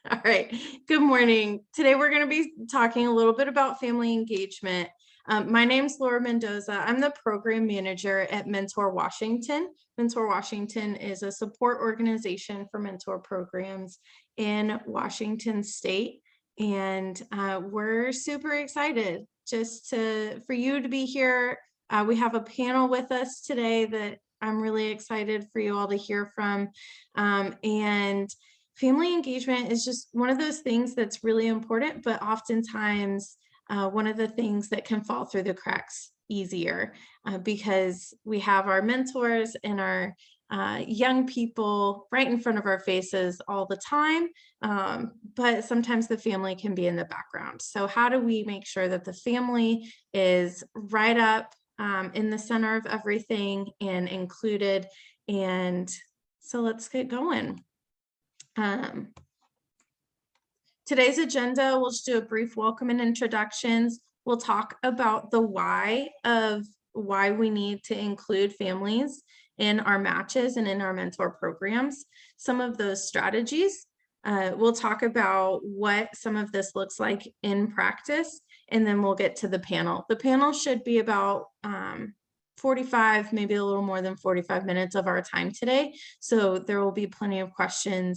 All right. Good morning. Today we're going to be talking a little bit about family engagement. My name's Laura Mendoza. I'm the program manager at Mentor Washington. Mentor Washington is a support organization for mentor programs in Washington State. And we're super excited for you to be here. We have a panel with us today that I'm really excited for you all to hear from. And family engagement is just one of those things that's really important, but oftentimes one of the things that can fall through the cracks easier because we have our mentors and our young people right in front of our faces all the time, but sometimes the family can be in the background. So how do we make sure that the family is right up in the center of everything and included? And so let's get going. Today's agenda, we'll just do a brief welcome and introductions. We'll talk about the why of why we need to include families in our matches and in our mentor programs, some of those strategies. We'll talk about what some of this looks like in practice, and then we'll get to the panel. The panel should be about 45, maybe a little more than 45 minutes of our time today. So there will be plenty of time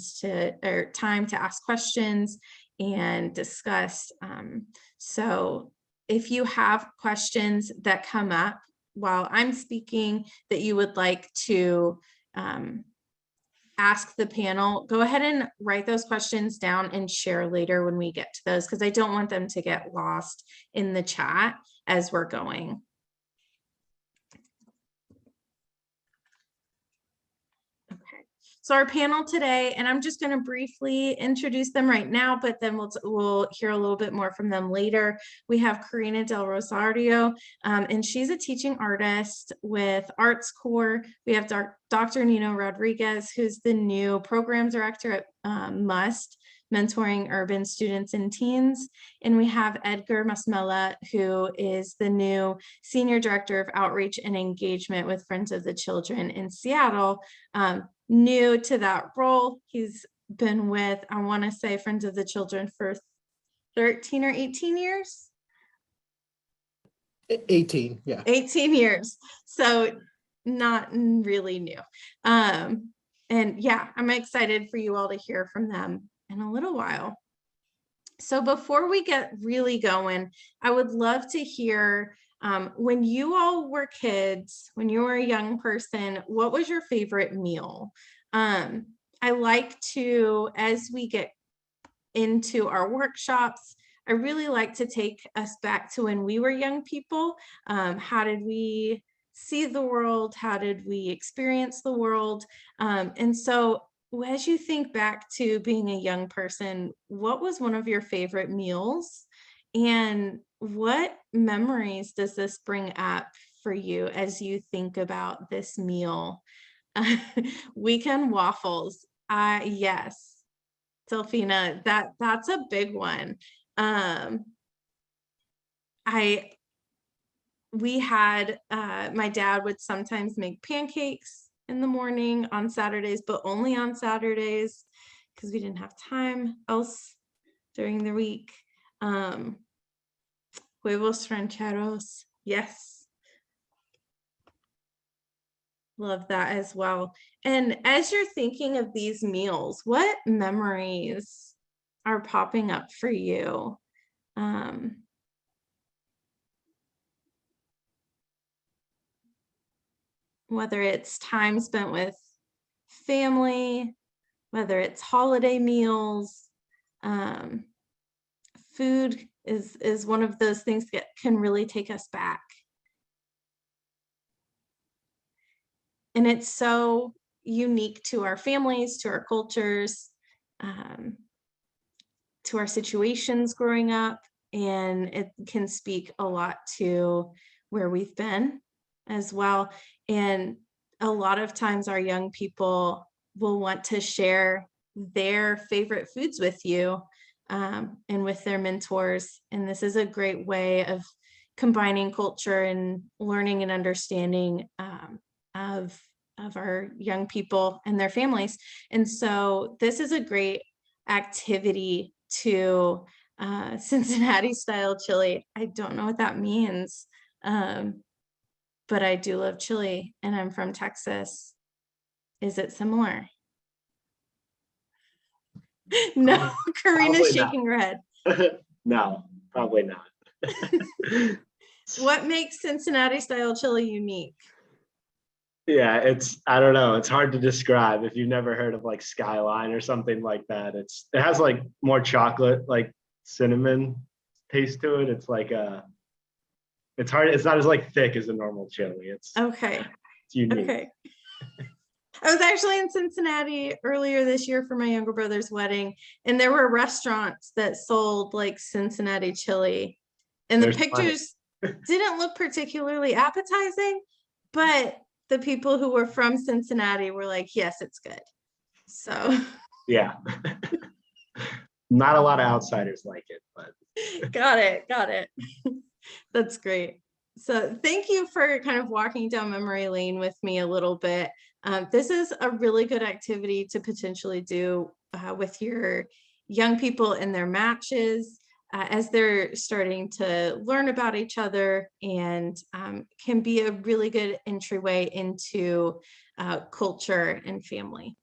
to ask questions and discuss. So if you have questions that come up while I'm speaking that you would like to ask the panel, go ahead and write those questions down and share later when we get to those, because I don't want them to get lost in the chat as we're going. So our panel today, and I'm just going to briefly introduce them right now, but then we'll hear a little bit more from them later. We have Karina Del Rosario, and she's a teaching artist with Arts Core. We have Dr. Nino Rodriguez, who's the new program director at MUST, Mentoring Urban Students and Teens. And we have Edgar Masmella, who is the new Senior Director of Outreach and Engagement with Friends of the Children in Seattle. New to that role. He's been with, I want to say, Friends of the Children for 13 or 18 years. 18, yeah. 18 years. So not really new. And yeah, I'm excited for you all to hear from them in a little while. So before we get really going, I would love to hear when you all were kids, when you were a young person, what was your favorite meal? I like to, as we get into our workshops, I really like to take us back to when we were young people. How did we see the world? How did we experience the world? And so as you think back to being a young person, what was one of your favorite meals? And what memories does this bring up for you as you think about this meal? Weekend waffles. Yes, Delphina, that's a big one. We had my dad would sometimes make pancakes in the morning on Saturdays, but only on Saturdays because we didn't have time else during the week. Huevos rancheros, yes. Love that as well. And as you're thinking of these meals, what memories are popping up for you? Whether it's time spent with family, whether it's holiday meals, food is one of those things that can really take us back. And it's so unique to our families, to our cultures, to our situations growing up, and it can speak a lot to where we've been as well. And a lot of times our young people will want to share their favorite foods with you and with their mentors. And this is a great way of combining culture and learning and understanding of our young people and their families. And so this is a great activity to Cincinnati style chili. I don't know what that means, but I do love chili and I'm from Texas. Is it similar? No, Karina's Probably not. shaking her head. No, probably not. What makes Cincinnati style chili unique? Yeah, I don't know. It's hard to describe if you've never heard of like Skyline or something like that. It has like more chocolate, like cinnamon taste to it. It's hard. It's not as like thick as a normal chili. Okay. It's unique. Okay. I was actually in Cincinnati earlier this year for my younger brother's wedding, and there were restaurants that sold like Cincinnati chili. And the There's plenty. pictures didn't look particularly appetizing, but the people who were from Cincinnati were like, yes, it's good. So Yeah. Not a lot of outsiders like it, but got it. That's great. So thank you for kind of walking down memory lane with me a little bit. This is a really good activity to potentially do with your young people in their matches as they're starting to learn about each other, and can be a really good entryway into culture and family.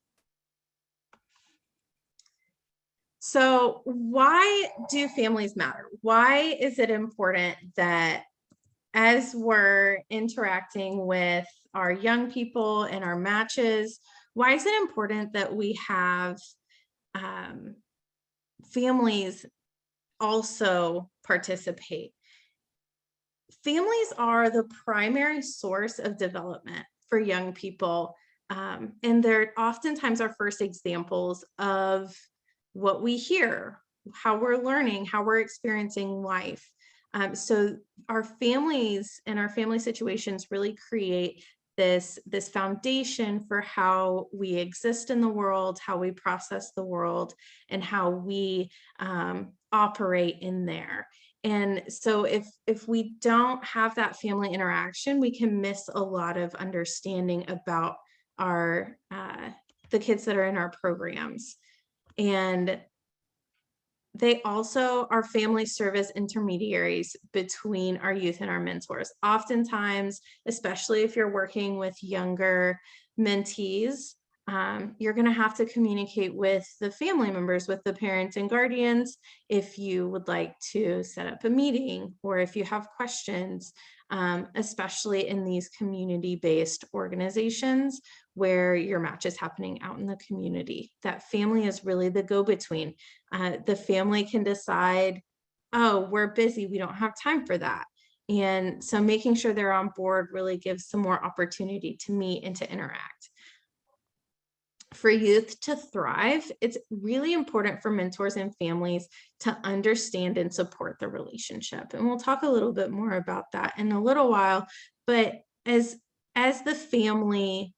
So why do families matter? Why is it important that as we're interacting with our young people and our matches, why is it important that we have families also participate? Families are the primary source of development for young people, and they're oftentimes our first examples of what we hear, how we're learning, how we're experiencing life. So our families and our family situations really create this foundation for how we exist in the world, how we process the world, and how we operate in there. And so if we don't have that family interaction, we can miss a lot of understanding about our the kids that are in our programs. And they also, our families serve as intermediaries between our youth and our mentors. Oftentimes, especially if you're working with younger mentees, you're going to have to communicate with the family members, with the parents and guardians, if you would like to set up a meeting or if you have questions, especially in these community-based organizations where your match is happening out in the community. That family is really the go-between. The family can decide, oh, we're busy, we don't have time for that. And so making sure they're on board really gives some more opportunity to meet and to interact. For youth to thrive, it's really important for mentors and families to understand and support the relationship. And we'll talk a little bit more about that in a little while. But as the family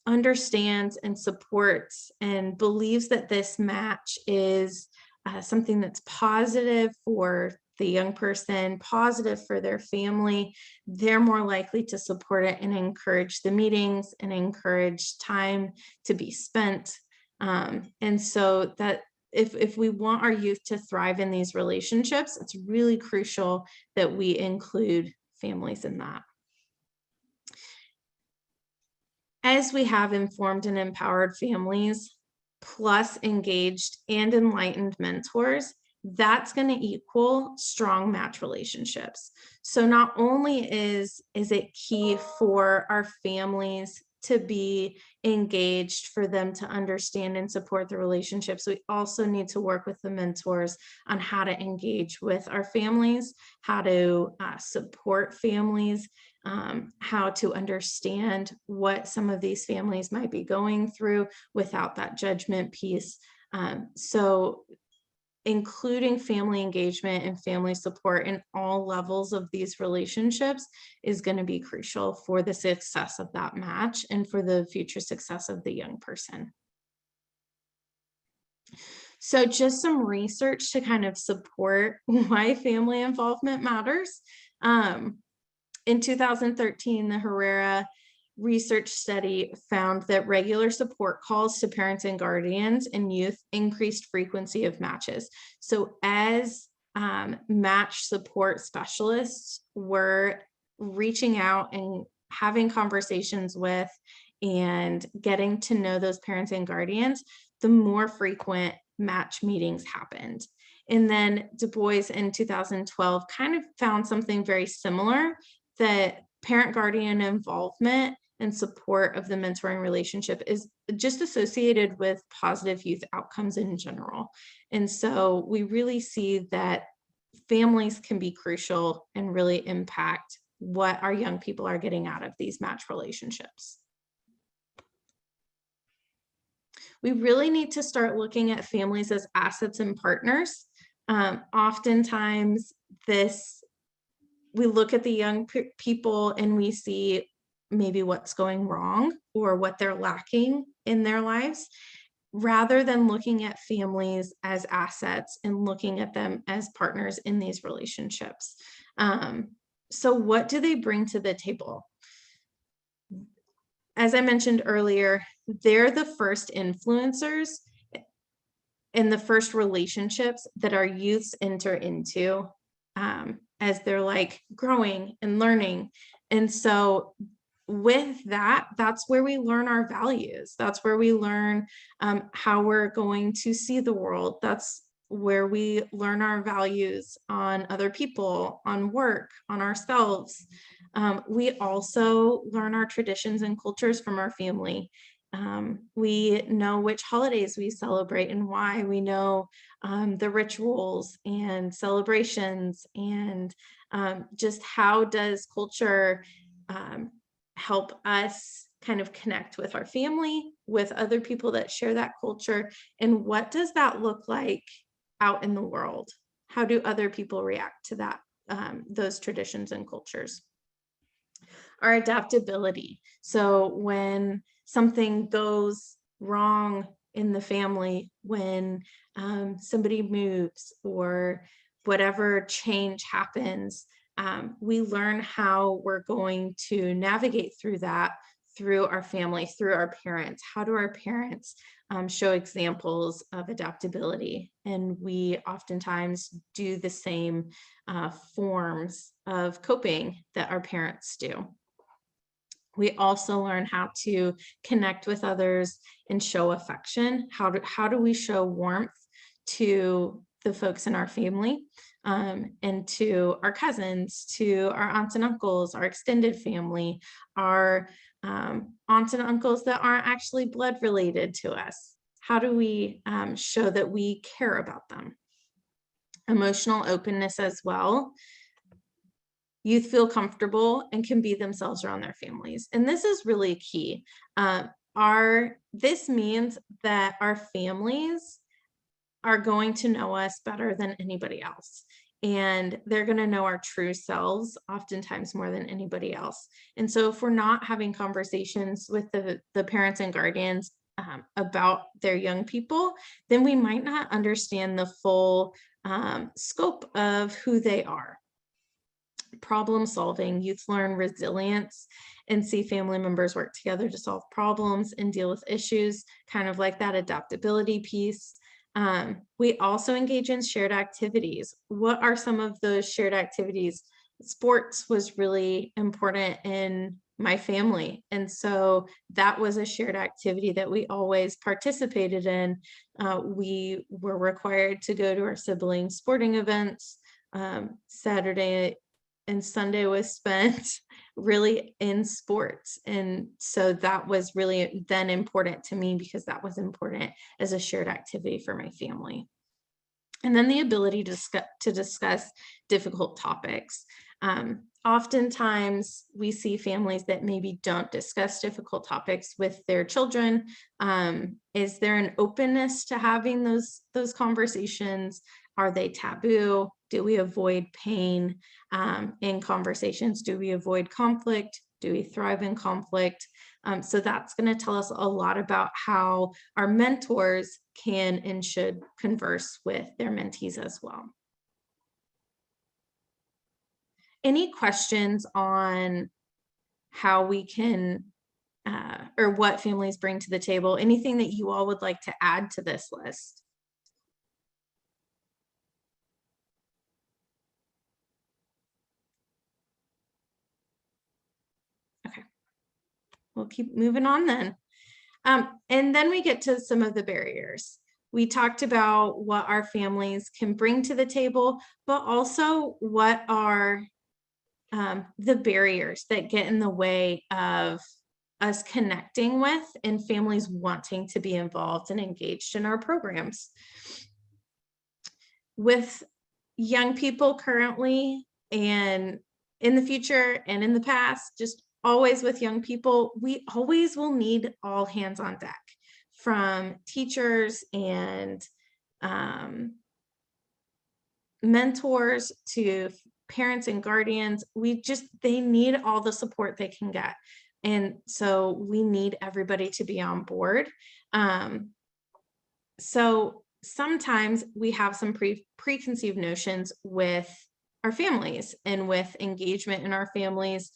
understands and supports and believes that this match is something that's positive for the young person, positive for their family, they're more likely to support it and encourage the meetings and encourage time to be spent. And so that if we want our youth to thrive in these relationships, it's really crucial that we include families in that. As we have informed and empowered families, plus engaged and enlightened mentors, that's going to equal strong match relationships. So not only is it key for our families to be engaged, for them to understand and support the relationships, we also need to work with the mentors on how to engage with our families, how to support families, how to understand what some of these families might be going through without that judgment piece. So including family engagement and family support in all levels of these relationships is going to be crucial for the success of that match and for the future success of the young person. So just some research to kind of support why family involvement matters. In 2013, the Herrera research study found that regular support calls to parents and guardians and youth increased frequency of matches. So as match support specialists were reaching out and having conversations with and getting to know those parents and guardians, the more frequent match meetings happened. And then Du Bois in 2012 kind of found something very similar, that parent-guardian involvement and support of the mentoring relationship is just associated with positive youth outcomes in general. And so we really see that families can be crucial and really impact what our young people are getting out of these match relationships. We really need to start looking at families as assets and partners. Oftentimes we look at the young people and we see maybe what's going wrong or what they're lacking in their lives, rather than looking at families as assets and looking at them as partners in these relationships. So what do they bring to the table? As I mentioned earlier, they're the first influencers and the first relationships that our youths enter into as they're like growing and learning. And so with that, that's where we learn our values. That's where we learn how we're going to see the world. That's where we learn our values on other people, on work, on ourselves. We also learn our traditions and cultures from our family. We know which holidays we celebrate and why. We know the rituals and celebrations, and just how does culture help us kind of connect with our family, with other people that share that culture, and what does that look like out in the world? How do other people react to that, those traditions and cultures? Our adaptability. So when something goes wrong in the family, when somebody moves or whatever change happens, we learn how we're going to navigate through that through our family, through our parents. How do our parents show examples of adaptability? And we oftentimes do the same forms of coping that our parents do. We also learn how to connect with others and show affection. How do we show warmth to the folks in our family, and to our cousins, to our aunts and uncles, our extended family, our aunts and uncles that aren't actually blood related to us? How do we show that we care about them? Emotional openness as well. Youth feel comfortable and can be themselves around their families. And this is really key. This means that our families are going to know us better than anybody else. And they're going to know our true selves oftentimes more than anybody else. And so if we're not having conversations with the parents and guardians about their young people, then we might not understand the full scope of who they are. Problem solving. Youth learn resilience and see family members work together to solve problems and deal with issues, kind of like that adaptability piece. We also engage in shared activities. What are some of those shared activities? Sports was really important in my family. And so that was a shared activity that we always participated in. We were required to go to our sibling sporting events. Saturday and Sunday was spent really in sports. And so that was really then important to me, because that was important as a shared activity for my family. And then the ability to discuss difficult topics. Oftentimes we see families that maybe don't discuss difficult topics with their children. Is there an openness to having those conversations? Are they taboo? Do we avoid pain in conversations? Do we avoid conflict? Do we thrive in conflict? So that's going to tell us a lot about how our mentors can and should converse with their mentees as well. Any questions on how we can or what families bring to the table. Anything that you all would like to add to this list? Okay, we'll keep moving on then. And then we get to some of the barriers. We talked about what our families can bring to the table, but also what are the barriers that get in the way of us connecting with and families wanting to be involved and engaged in our programs. With young people currently and in the future and in the past, just always with young people, we always will need all hands on deck, from teachers and mentors to parents and guardians. They need all the support they can get. And so we need everybody to be on board. So sometimes we have some preconceived notions with our families and with engagement in our families.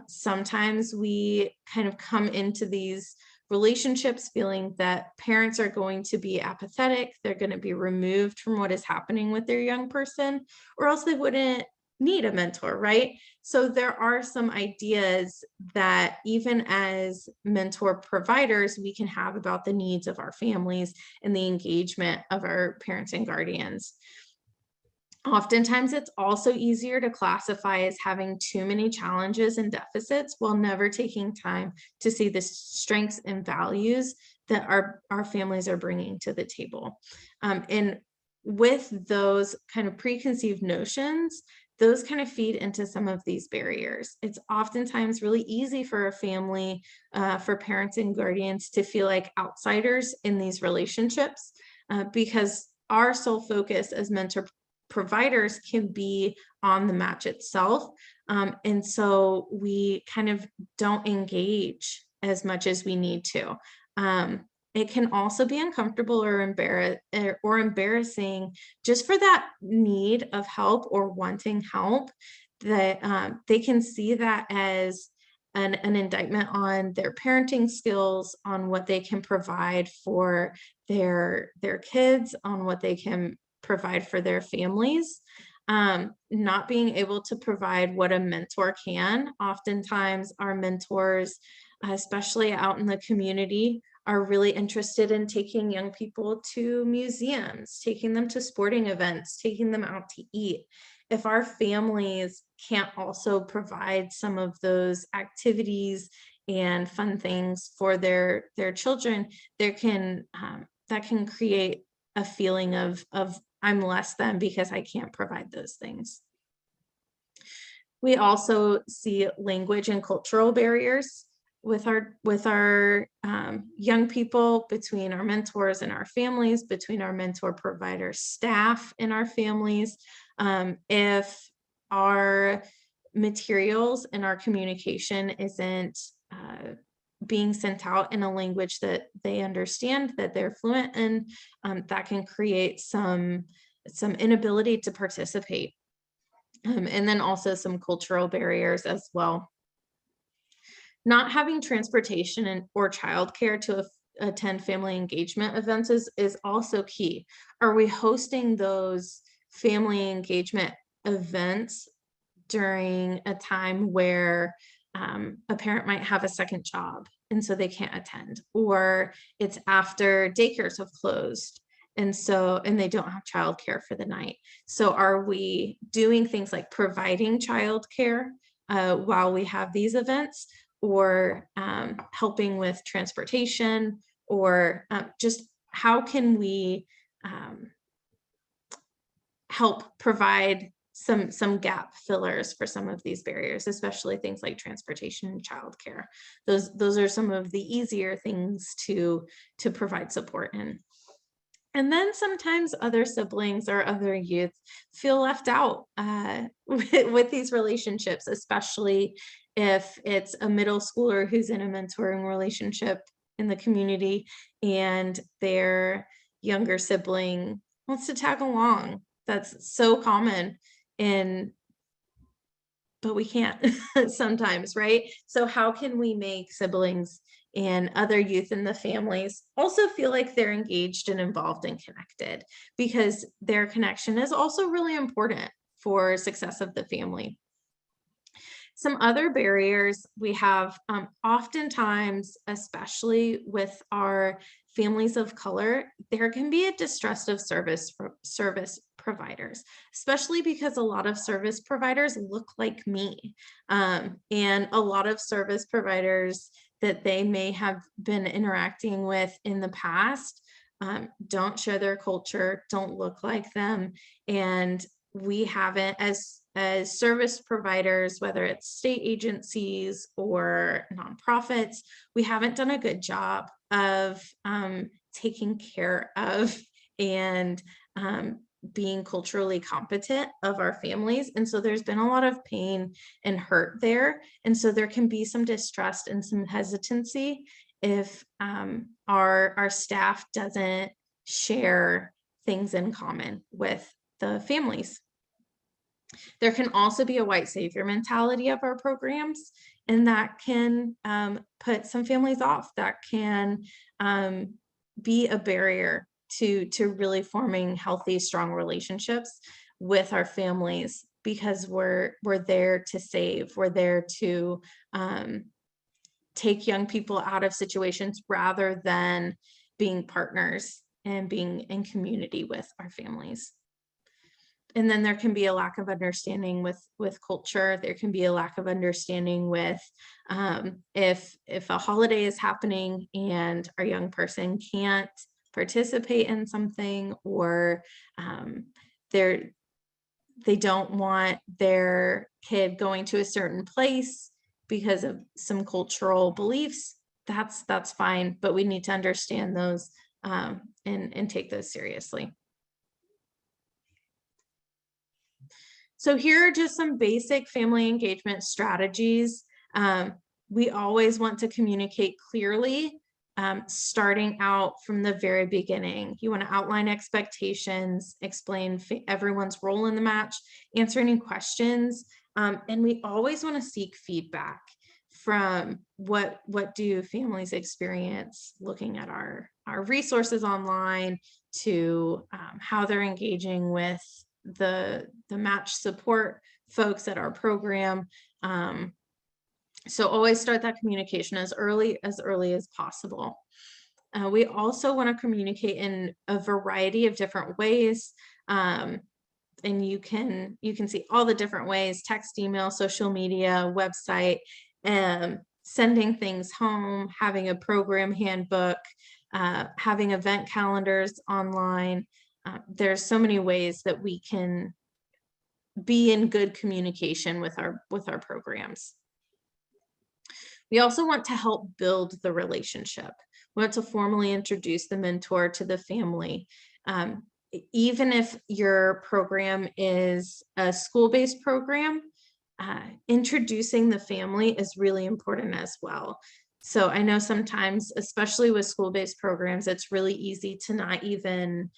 Sometimes we kind of come into these relationships feeling that parents are going to be apathetic, they're going to be removed from what is happening with their young person, or else they wouldn't need a mentor, right? So there are some ideas that even as mentor providers, we can have about the needs of our families and the engagement of our parents and guardians. Oftentimes, it's also easier to classify as having too many challenges and deficits while never taking time to see the strengths and values that our families are bringing to the table. And with those kind of preconceived notions, those kind of feed into some of these barriers. It's oftentimes really easy for a family, for parents and guardians to feel like outsiders in these relationships because our sole focus as mentor providers can be on the match itself. And so we kind of don't engage as much as we need to. It can also be uncomfortable or embarrassing just for that need of help or wanting help, that they can see that as an indictment on their parenting skills, on what they can provide for their kids, on what they can provide for their families. Not being able to provide what a mentor can. Oftentimes our mentors, especially out in the community, are really interested in taking young people to museums, taking them to sporting events, taking them out to eat. If our families can't also provide some of those activities and fun things for their children, that can create a feeling of I'm less than because I can't provide those things. We also see language and cultural barriers with our young people, between our mentors and our families, between our mentor provider staff and our families. If our materials and our communication isn't being sent out in a language that they understand, that they're fluent in, that can create some inability to participate. And then also some cultural barriers as well. Not having transportation or childcare to attend family engagement events is also key. Are we hosting those family engagement events during a time where a parent might have a second job and so they can't attend, or it's after daycares have closed and they don't have childcare for the night? So are we doing things like providing childcare while we have these events, or helping with transportation, or just how can we help provide some gap fillers for some of these barriers, especially things like transportation and childcare. Those are some of the easier things to provide support in. And then sometimes other siblings or other youth feel left out with these relationships, especially if it's a middle schooler who's in a mentoring relationship in the community and their younger sibling wants to tag along. That's so common in but we can't sometimes, right? So how can we make siblings and other youth in the families also feel like they're engaged and involved and connected? Because their connection is also really important for success of the family. Some other barriers we have, oftentimes, especially with our families of color, there can be a distrust of service providers, especially because a lot of service providers look like me. And a lot of service providers that they may have been interacting with in the past don't share their culture, don't look like them. And we haven't, as service providers, whether it's state agencies or nonprofits, we haven't done a good job of taking care of and being culturally competent of our families. And so there's been a lot of pain and hurt there. And so there can be some distrust and some hesitancy if our staff doesn't share things in common with the families. There can also be a white savior mentality of our programs, and that can put some families off. That can be a barrier to really forming healthy, strong relationships with our families, because we're there to save. We're there to take young people out of situations rather than being partners and being in community with our families. And then there can be a lack of understanding with culture. There can be a lack of understanding with if a holiday is happening and our young person can't participate in something, or they don't want their kid going to a certain place because of some cultural beliefs. That's fine, but we need to understand those and take those seriously. So here are just some basic family engagement strategies. We always want to communicate clearly, starting out from the very beginning. You want to outline expectations, explain everyone's role in the match, answer any questions, and we always want to seek feedback from what do families experience looking at our resources online, to how they're engaging with the match support folks at our program. So always start that communication as early as possible. We also want to communicate in a variety of different ways. And you can see all the different ways: text, email, social media, website, sending things home, having a program handbook, having event calendars online. There's so many ways that we can be in good communication with our programs. We also want to help build the relationship. We want to formally introduce the mentor to the family. Even if your program is a school-based program, introducing the family is really important as well. So I know sometimes, especially with school-based programs, it's really easy to not even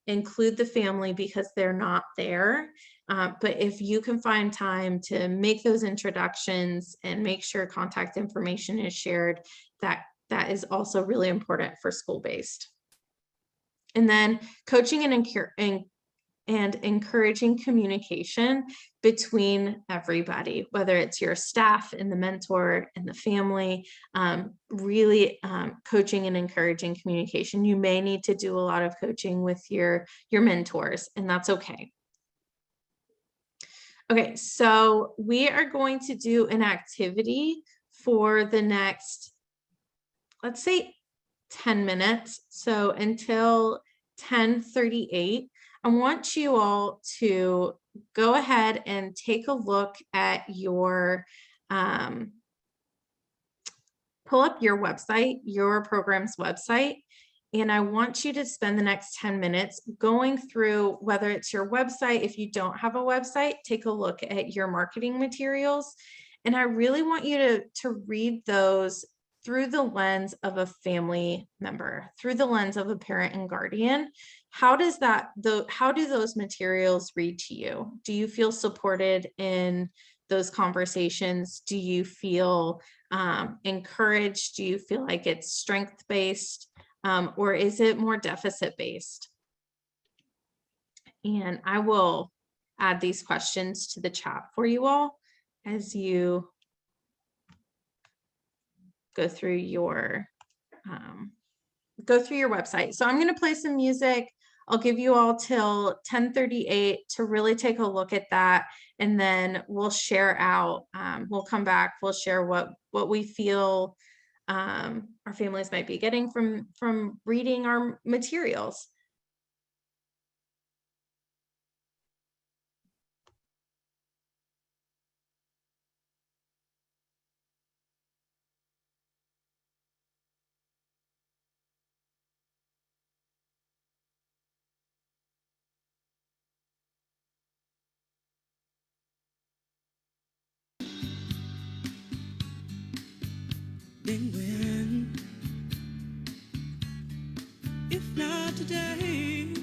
include the family because they're not there. But if you can find time to make those introductions and make sure contact information is shared, that is also really important for school-based. And then coaching and encouraging communication between everybody, whether it's your staff and the mentor and the family, really coaching and encouraging communication. You may need to do a lot of coaching with your mentors, and that's okay. Okay, so we are going to do an activity for the next, let's say, 10 minutes. So until 10:38, I want you all to go ahead and take a look at your, pull up your website, your program's website, and I want you to spend the next 10 minutes going through, whether it's your website. If you don't have a website, take a look at your marketing materials. And I really want you to read those through the lens of a family member, through the lens of a parent and guardian. How do those materials read to you? Do you feel supported in those conversations? Do you feel encouraged? Do you feel like it's strength-based? Or is it more deficit-based? And I will add these questions to the chat for you all as you go through your website. So I'm going to play some music. I'll give you all till 10:38 to really take a look at that, and then we'll share out. We'll come back. We'll share what we feel our families might be getting from reading our materials. Then when, if not today,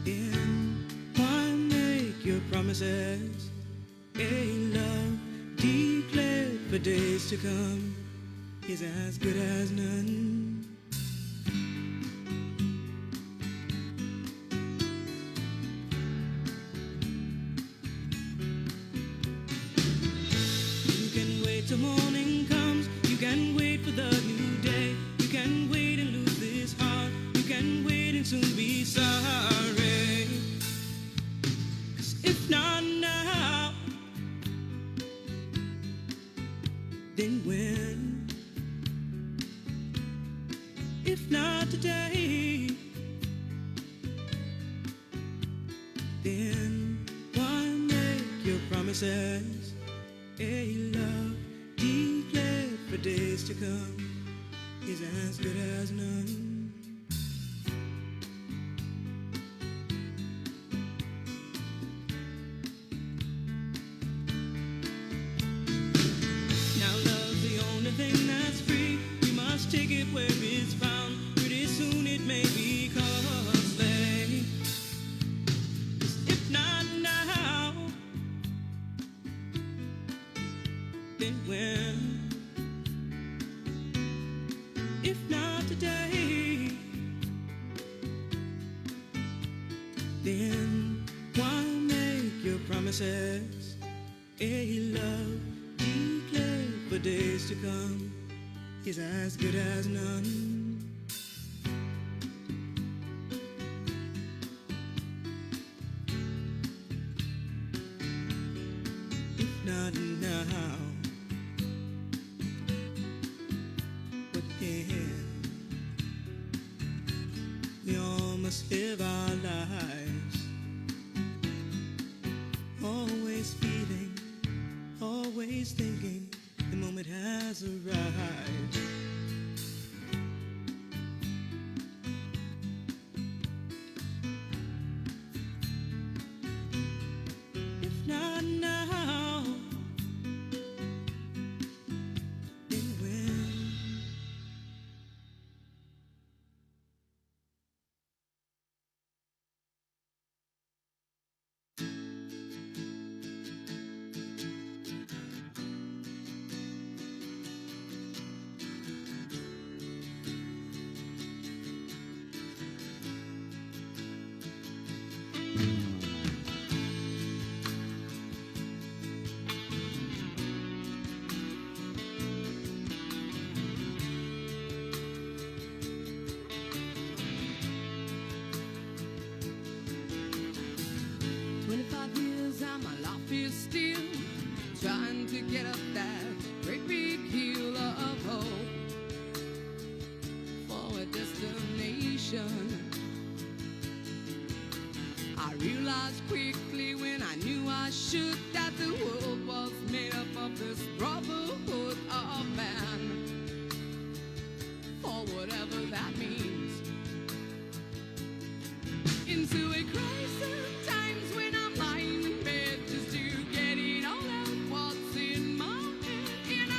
then why make your promises? A love declared for days to come is as good as none. Till morning comes, you can wait for the new day. You can wait and lose this heart. You can wait and soon be sorry. 'Cause if not now, then when? If not today, then why make your promises? A love declared for days to come is as good as none. Now love's the only thing that's free. We must take it where it's found. Pretty soon it may be costly. 'Cause if not now, then when? If not today, then why make your promises? A love declared for days to come is as good as none. If not now, we all must live our lives, always feeling, always thinking the moment has arrived. If not now, then when? Still trying to get up that great big hill of hope for a destination. I realized quickly when I knew I should that the world was made up of this brotherhood of man, for whatever that means. Into a crisis times when I'm lying in bed just to get it all out what's in my head, and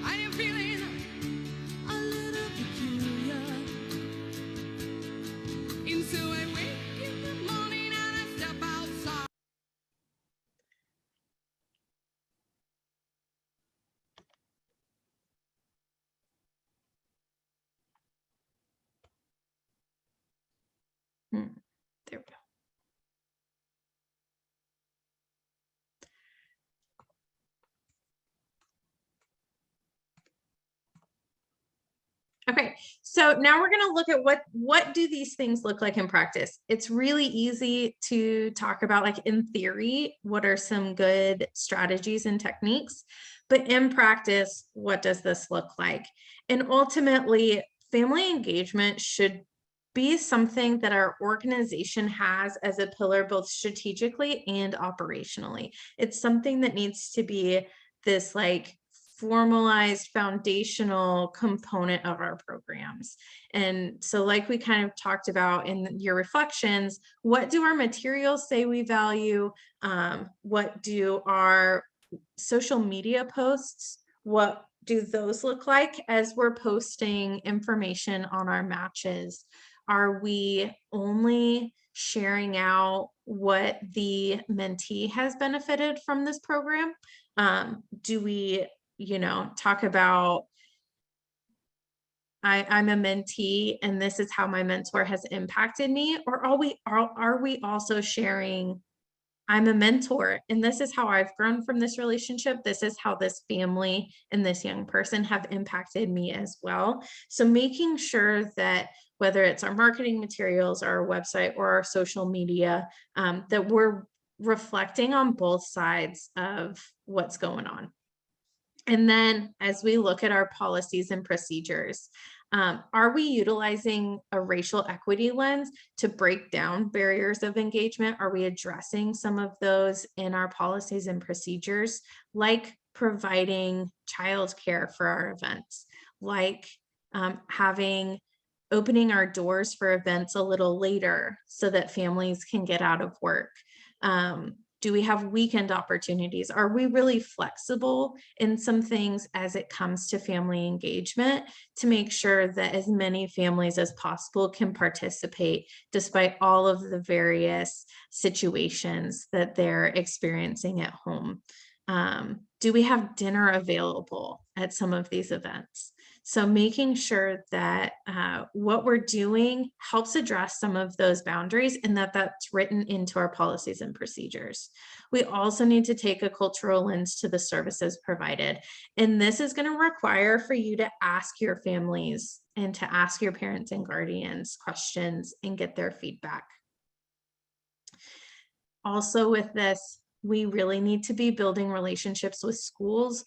I am feeling a little peculiar. And so I wake in the morning and I step outside. There we go. Okay, so now we're going to look at what do these things look like in practice. It's really easy to talk about, like, in theory, what are some good strategies and techniques, but in practice, what does this look like? And ultimately, family engagement should be something that our organization has as a pillar, both strategically and operationally. It's something that needs to be this, like, formalized foundational component of our programs. And so, like we kind of talked about in your reflections, what do our materials say we value? What do our social media posts, what do those look like as we're posting information on our matches? Are we only sharing out what the mentee has benefited from this program? Do we, talk about, I'm a mentee and this is how my mentor has impacted me? Or are we also sharing, I'm a mentor and this is how I've grown from this relationship. This is how this family and this young person have impacted me as well. So making sure that whether it's our marketing materials, our website, or our social media, that we're reflecting on both sides of what's going on. And then as we look at our policies and procedures, are we utilizing a racial equity lens to break down barriers of engagement? Are we addressing some of those in our policies and procedures, like providing childcare for our events, like opening our doors for events a little later so that families can get out of work? Do we have weekend opportunities? Are we really flexible in some things as it comes to family engagement to make sure that as many families as possible can participate despite all of the various situations that they're experiencing at home? Do we have dinner available at some of these events? So making sure that what we're doing helps address some of those boundaries and that's written into our policies and procedures. We also need to take a cultural lens to the services provided. And this is going to require for you to ask your families and to ask your parents and guardians questions and get their feedback. Also with this, we really need to be building relationships with schools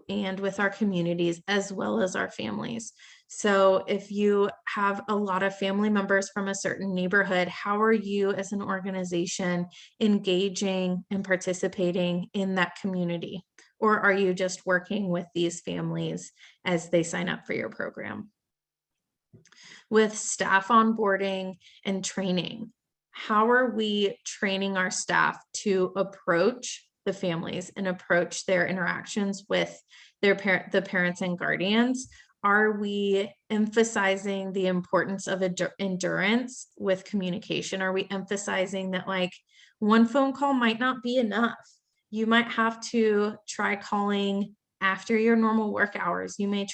and with our communities as well as our families. So if you have a lot of family members from a certain neighborhood, how are you as an organization engaging and participating in that community? Or are you just working with these families as they sign up for your program? With staff onboarding and training, how are we training our staff to approach the families and approach their interactions with the parents and guardians? Are we emphasizing the importance of endurance with communication? Are we emphasizing that, like, one phone call might not be enough? You might have to try calling after your normal work hours. You may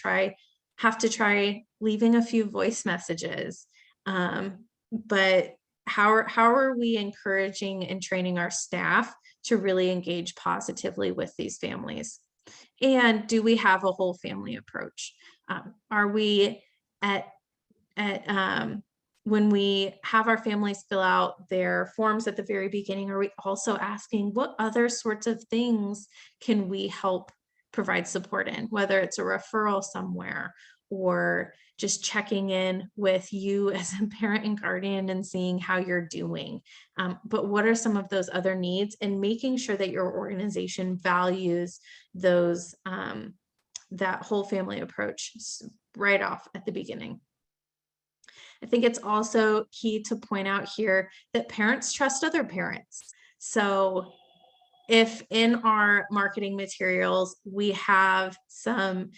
have to try leaving a few voice messages. But how are we encouraging and training our staff to really engage positively with these families? And do we have a whole family approach? Are we when we have our families fill out their forms at the very beginning, are we also asking what other sorts of things can we help provide support in, whether it's a referral somewhere or just checking in with you as a parent and guardian and seeing how you're doing. But what are some of those other needs, and making sure that your organization values those, that whole family approach right off at the beginning. I think it's also key to point out here that parents trust other parents. So if in our marketing materials, we have some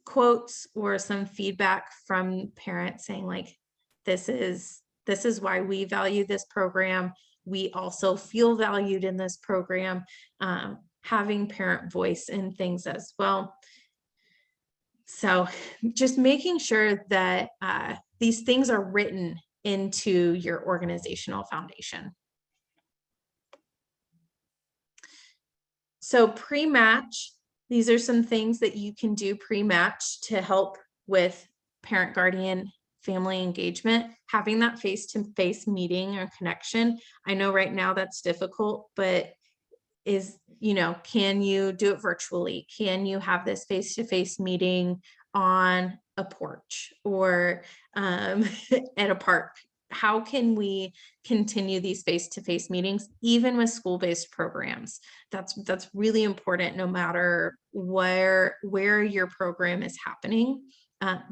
quotes or some feedback from parents saying, like, this is why we value this program. We also feel valued in this program. Having parent voice in things as well. So just making sure that these things are written into your organizational foundation. So pre-match, these are some things that you can do pre-match to help with parent, guardian, family engagement, having that face-to-face meeting or connection. I know right now that's difficult, but can you do it virtually? Can you have this face-to-face meeting on a porch or at a park? How can we continue these face-to-face meetings, even with school-based programs? That's really important, no matter where your program is happening,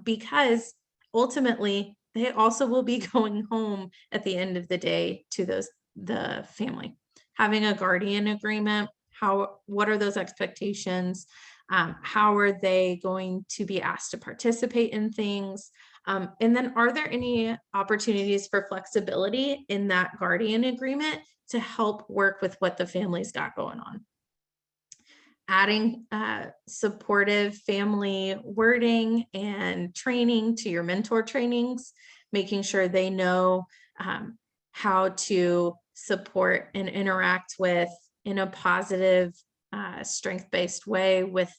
because ultimately they also will be going home at the end of the day to the family. Having a guardian agreement, what are those expectations? How are they going to be asked to participate in things? And then are there any opportunities for flexibility in that guardian agreement to help work with what the family's got going on? Adding supportive family wording and training to your mentor trainings, making sure they know how to support and interact with in a positive, strength-based way with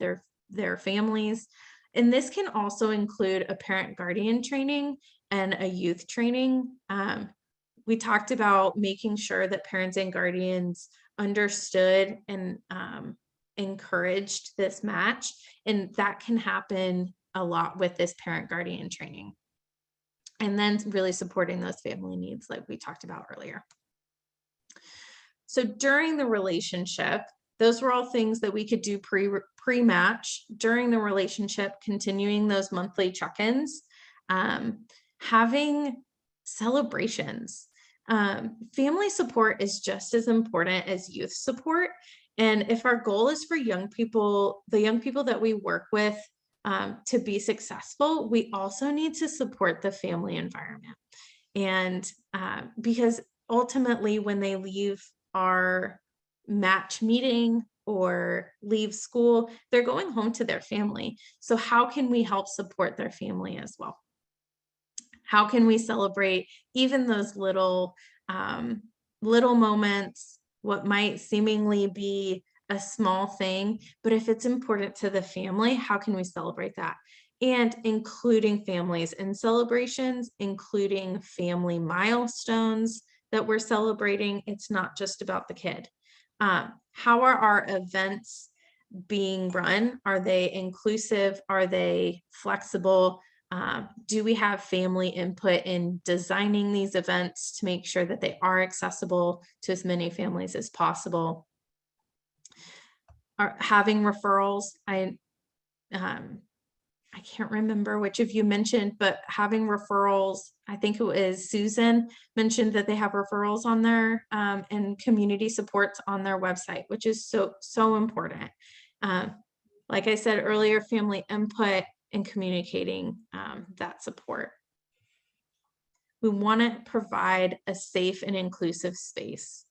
their families. And this can also include a parent guardian training and a youth training. We talked about making sure that parents and guardians understood and encouraged this match, and that can happen a lot with this parent guardian training. And then really supporting those family needs like we talked about earlier. So during the relationship, those were all things that we could do pre-match during the relationship, continuing those monthly check-ins, having celebrations. Family support is just as important as youth support. And if our goal is for young people, the young people that we work with to be successful, we also need to support the family environment. And because ultimately when they leave our match meeting or leave school, they're going home to their family. So how can we help support their family as well? How can we celebrate even those little moments, what might seemingly be a small thing, but if it's important to the family, how can we celebrate that? And including families in celebrations, including family milestones that we're celebrating. It's not just about the kid. How are our events being run? Are they inclusive? Are they flexible? Do we have family input in designing these events to make sure that they are accessible to as many families as possible? Having referrals, I can't remember which of you mentioned, but having referrals, I think it was Susan mentioned that they have referrals on there and community supports on their website, which is so important. Like I said earlier, family input and communicating that support. We want to provide a safe and inclusive space.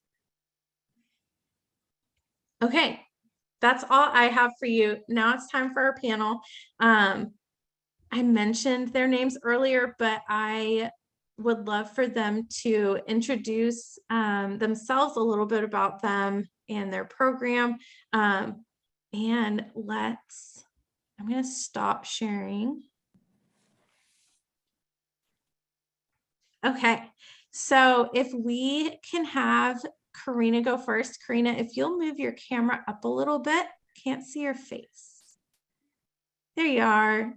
Okay. That's all I have for you. Now it's time for our panel. I mentioned their names earlier, but I would love for them to introduce themselves, a little bit about them and their program. And I'm going to stop sharing. Okay, so if we can have Karina go first. Karina, if you'll move your camera up a little bit, can't see your face. There you are.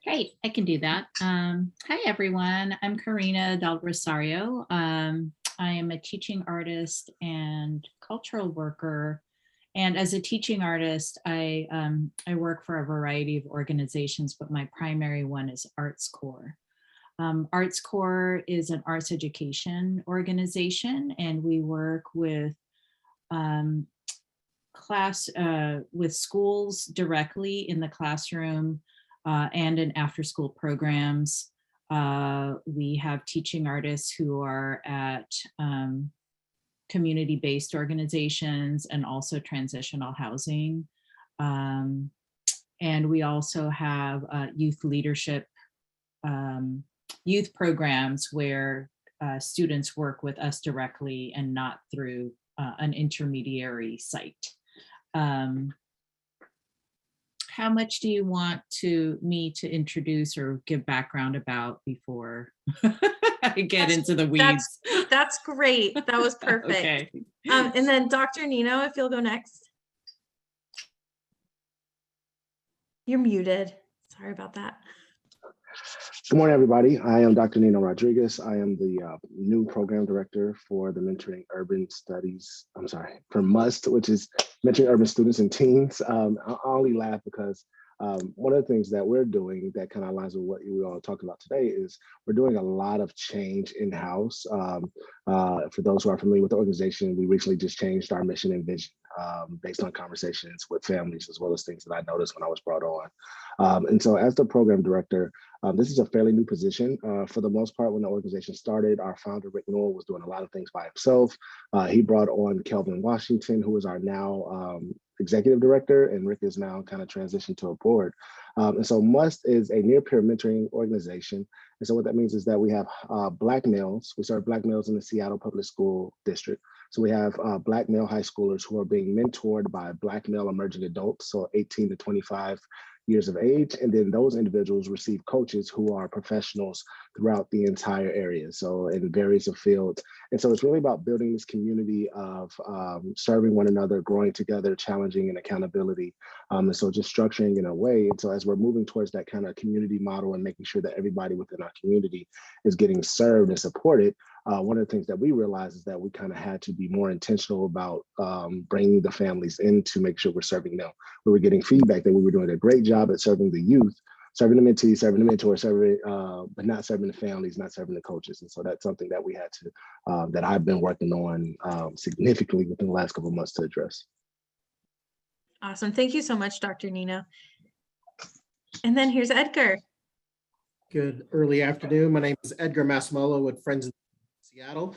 Great, I can do that. Hi, everyone. I'm Karina Del Rosario. I am a teaching artist and cultural worker. And as a teaching artist, I work for a variety of organizations, but my primary one is Arts Core. Arts Core is an arts education organization, and we work with schools directly in the classroom and in after-school programs. We have teaching artists who are at community-based organizations and also transitional housing. And we also have youth leadership youth programs where students work with us directly and not through an intermediary site. How much do you want me to introduce or give background about before I get into the weeds? That's great. That was perfect. Okay. And then Dr. Nino, if you'll go next. You're muted. Sorry about that. Good morning, everybody. I am Dr. Nino Rodriguez. I am the new program director for the Mentoring Urban Studies, for MUST, which is Mentoring Urban Students and Teens. I only laugh because one of the things that we're doing that kind of aligns with what we all talked about today is we're doing a lot of change in-house. For those who are familiar with the organization, we recently just changed our mission and vision based on conversations with families, as well as things that I noticed when I was brought on. And so as the program director, this is a fairly new position. For the most part, when the organization started, our founder, Rick Newell, was doing a lot of things by himself. He brought on Kelvin Washington, who is our now executive director, and Rick is now kind of transitioned to a board. And so MUST is a near-peer mentoring organization. And so what that means is that we have Black males. We serve Black males in the Seattle Public School District. So we have Black male high schoolers who are being mentored by Black male emerging adults, so 18 to 25 years of age. And then those individuals receive coaches who are professionals throughout the entire area, so in various fields. And so it's really about building this community of serving one another, growing together, challenging, and accountability. And so just structuring in a way. And so as we're moving towards that kind of community model and making sure that everybody within our community is getting served and supported, one of the things that we realized is that we kind of had to be more intentional about bringing the families in to make sure we're serving them. We were getting feedback that we were doing a great job at serving the youth, serving the mentees, serving the mentors, but not serving the families, not serving the coaches. And so that's something that we had to, that I've been working on significantly within the last couple of months to address. Awesome. Thank you so much, Dr. Nino. And then here's Edgar. Good early afternoon. My name is Edgar Masmolo with Friends of Seattle.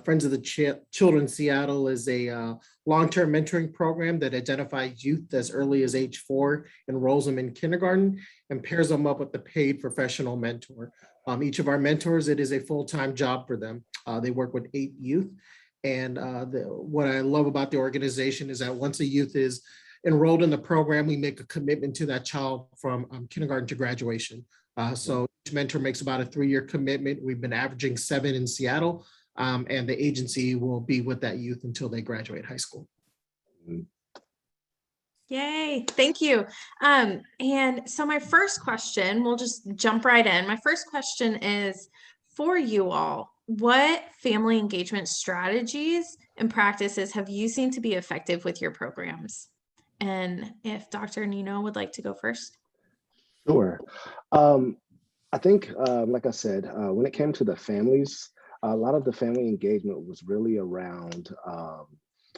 Friends of the Children Seattle is a long-term mentoring program that identifies youth as early as age 4, enrolls them in kindergarten, and pairs them up with the paid professional mentor. Each of our mentors, it is a full-time job for them. They work with 8 youth. And what I love about the organization is that once a youth is enrolled in the program, we make a commitment to that child from kindergarten to graduation. So each mentor makes about a 3-year commitment. We've been averaging 7 in Seattle, and the agency will be with that youth until they graduate high school. Yay, thank you. And so my first question, we'll just jump right in. My first question is for you all, what family engagement strategies and practices have you seen to be effective with your programs? And if Dr. Nino would like to go first. Sure. I think, like I said, when it came to the families, a lot of the family engagement was really around,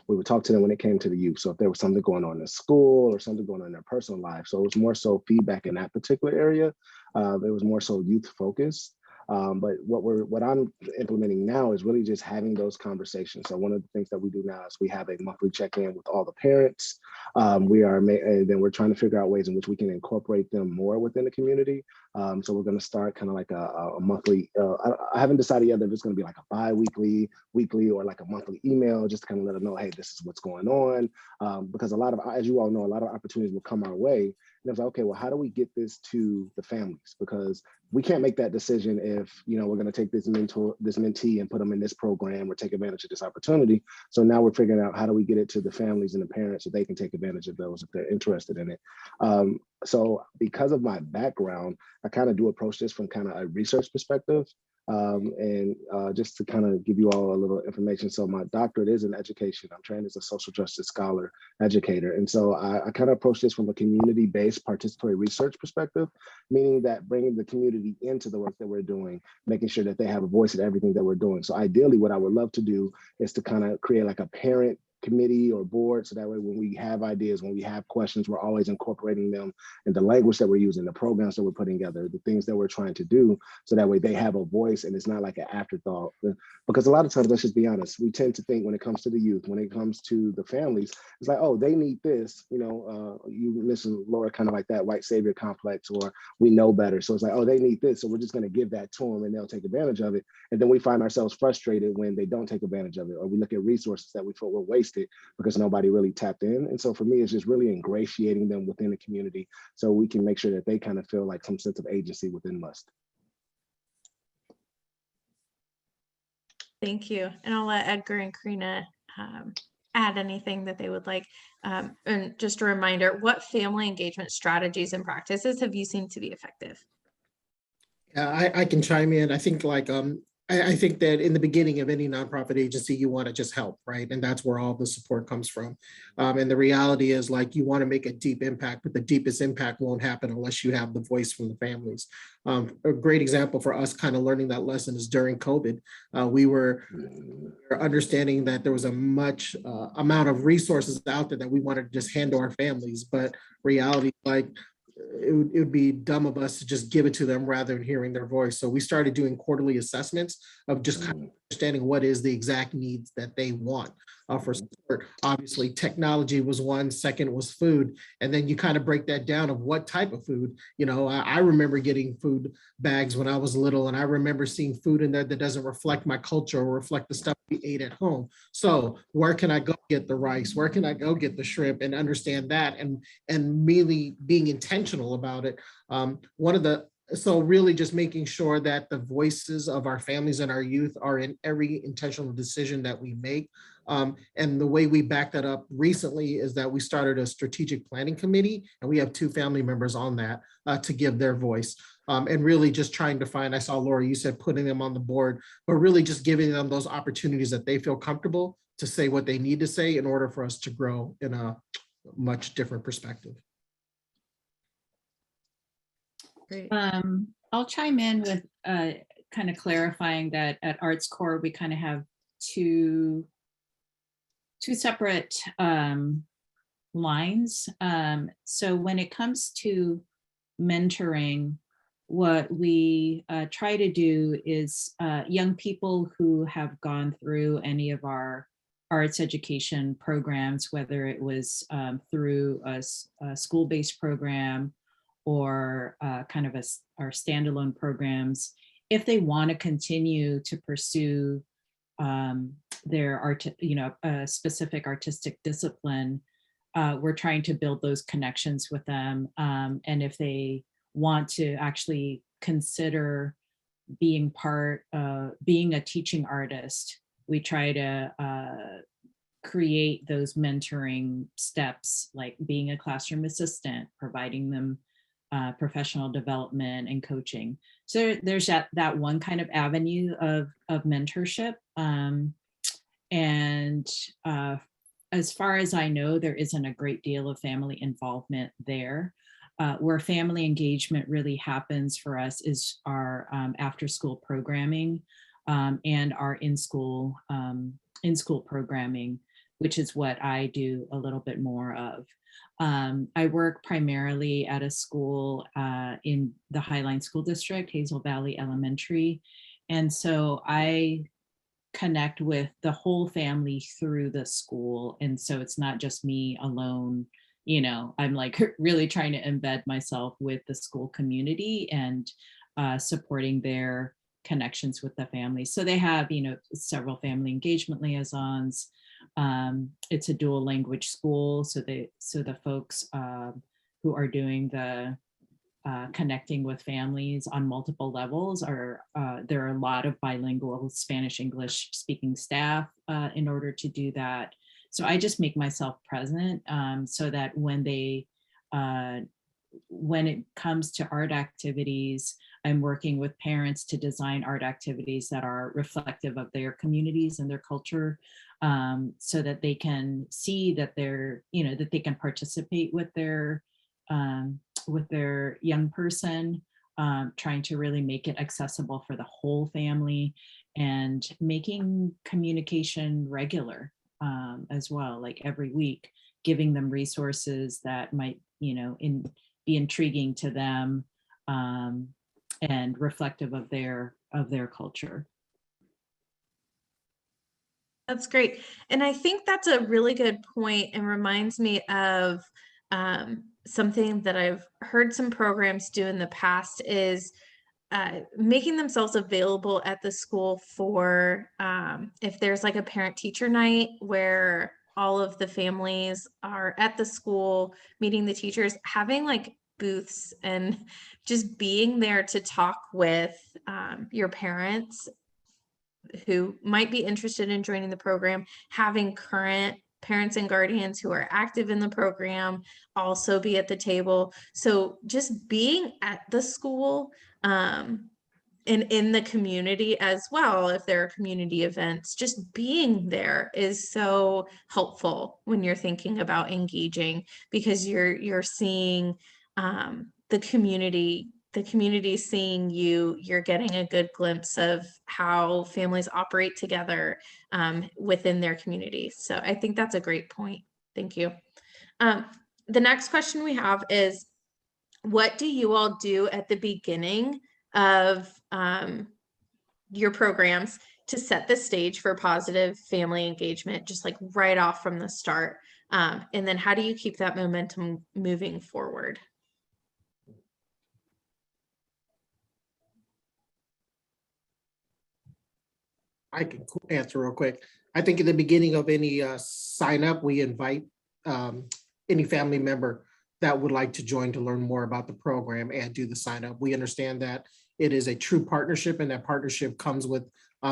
we would talk to them when it came to the youth. So if there was something going on in school or something going on in their personal life. So it was more so feedback in that particular area. It was more so youth focused. But what I'm implementing now is really just having those conversations. So one of the things that we do now is we have a monthly check-in with all the parents. Then we're trying to figure out ways in which we can incorporate them more within the community. So we're going to start kind of like a monthly. I haven't decided yet if it's going to be like a bi-weekly, weekly, or like a monthly email, just to kind of let them know, hey, this is what's going on. Because as you all know, a lot of opportunities will come our way. And I was like, okay, well, how do we get this to the families? Because we can't make that decision if, we're going to take this mentee and put them in this program or take advantage of this opportunity. So now we're figuring out how do we get it to the families and the parents so they can take advantage of those if they're interested in it. So because of my background, I kind of do approach this from kind of a research perspective. Just to kind of give you all a little information. So my doctorate is in education. I'm trained as a social justice scholar educator. And so I kind of approach this from a community-based participatory research perspective, meaning that bringing the community into the work that we're doing, making sure that they have a voice in everything that we're doing. So ideally, what I would love to do is to kind of create like a parent committee or board. So that way, when we have ideas, when we have questions, we're always incorporating them in the language that we're using, the programs that we're putting together, the things that we're trying to do. So that way they have a voice and it's not like an afterthought. Because a lot of times, let's just be honest, we tend to think when it comes to the youth, when it comes to the families, it's like, oh, they need this, you mentioned Laura, kind of like that white savior complex, or we know better. So it's like, oh, they need this. So we're just going to give that to them and they'll take advantage of it. And then we find ourselves frustrated when they don't take advantage of it, or we look at resources that we feel were wasted because nobody really tapped in. And so for me, it's just really ingratiating them within the community so we can make sure that they kind of feel like some sense of agency within MUST. Thank you. And I'll let Edgar and Karina add anything that they would like. And just a reminder, what family engagement strategies and practices have you seen to be effective? Yeah, I can chime in. I think I think that in the beginning of any nonprofit agency, you want to just help, right? And that's where all the support comes from. And the reality is, like, you want to make a deep impact, but the deepest impact won't happen unless you have the voice from the families. A great example for us kind of learning that lesson is during COVID. We were understanding that there was a much amount of resources out there that we wanted to just hand to our families, but reality, like, it would be dumb of us to just give it to them rather than hearing their voice. So we started doing quarterly assessments of just kind of understanding what is the exact needs that they want for support. Obviously, technology was one, second was food. And then you kind of break that down of what type of food. I remember getting food bags when I was little, and I remember seeing food in there that doesn't reflect my culture or reflect the stuff we ate at home. So where can I go get the rice? Where can I go get the shrimp, and understand that and really being intentional about it. So really just making sure that the voices of our families and our youth are in every intentional decision that we make. And the way we back that up recently is that we started a strategic planning committee, and we have 2 family members on that to give their voice. And really just trying to find, I saw Laura, you said putting them on the board, but really just giving them those opportunities that they feel comfortable to say what they need to say in order for us to grow in a much different perspective. Great. I'll chime in with kind of clarifying that at Arts Core, we kind of have two separate lines. So when it comes to mentoring, what we try to do is young people who have gone through any of our arts education programs, whether it was through a school-based program or kind of our standalone programs, if they want to continue to pursue their a specific artistic discipline, we're trying to build those connections with them. And if they want to actually consider being being a teaching artist, we try to create those mentoring steps, like being a classroom assistant, providing them professional development and coaching. So there's that one kind of avenue of mentorship. And as far as I know, there isn't a great deal of family involvement there. Where family engagement really happens for us is our after-school programming and our in-school programming, which is what I do a little bit more of. I work primarily at a school in the Highline School District, Hazel Valley Elementary. And so I connect with the whole family through the school. And so it's not just me alone. I'm like really trying to embed myself with the school community and supporting their connections with the family. So they have, several family engagement liaisons. It's a dual language school. So the folks who are doing the connecting with families on multiple levels there are a lot of bilingual Spanish, English speaking staff in order to do that. So I just make myself present so that when it comes to art activities, I'm working with parents to design art activities that are reflective of their communities and their culture, so that they can see that that they can participate with their young person, trying to really make it accessible for the whole family and making communication regular. as well, like every week, giving them resources that might, be intriguing to them, and reflective of their culture. That's great. And I think that's a really good point and reminds me of something that I've heard some programs do in the past is making themselves available at the school for if there's like a parent teacher night where all of the families are at the school meeting the teachers, having like booths and just being there to talk with your parents who might be interested in joining the program, having current parents and guardians who are active in the program also be at the table. So just being at the school and in the community as well, if there are community events, just being there is so helpful when you're thinking about engaging, because you're seeing the community seeing you, you're getting a good glimpse of how families operate together within their community. So I think that's a great point. Thank you. The next question we have is, what do you all do at the beginning of your programs to set the stage for positive family engagement, just like right off from the start? And then how do you keep that momentum moving forward? I can answer real quick. I think at the beginning of any sign up, we invite any family member that would like to join to learn more about the program and do the sign up. We understand that it is a true partnership, and that partnership comes with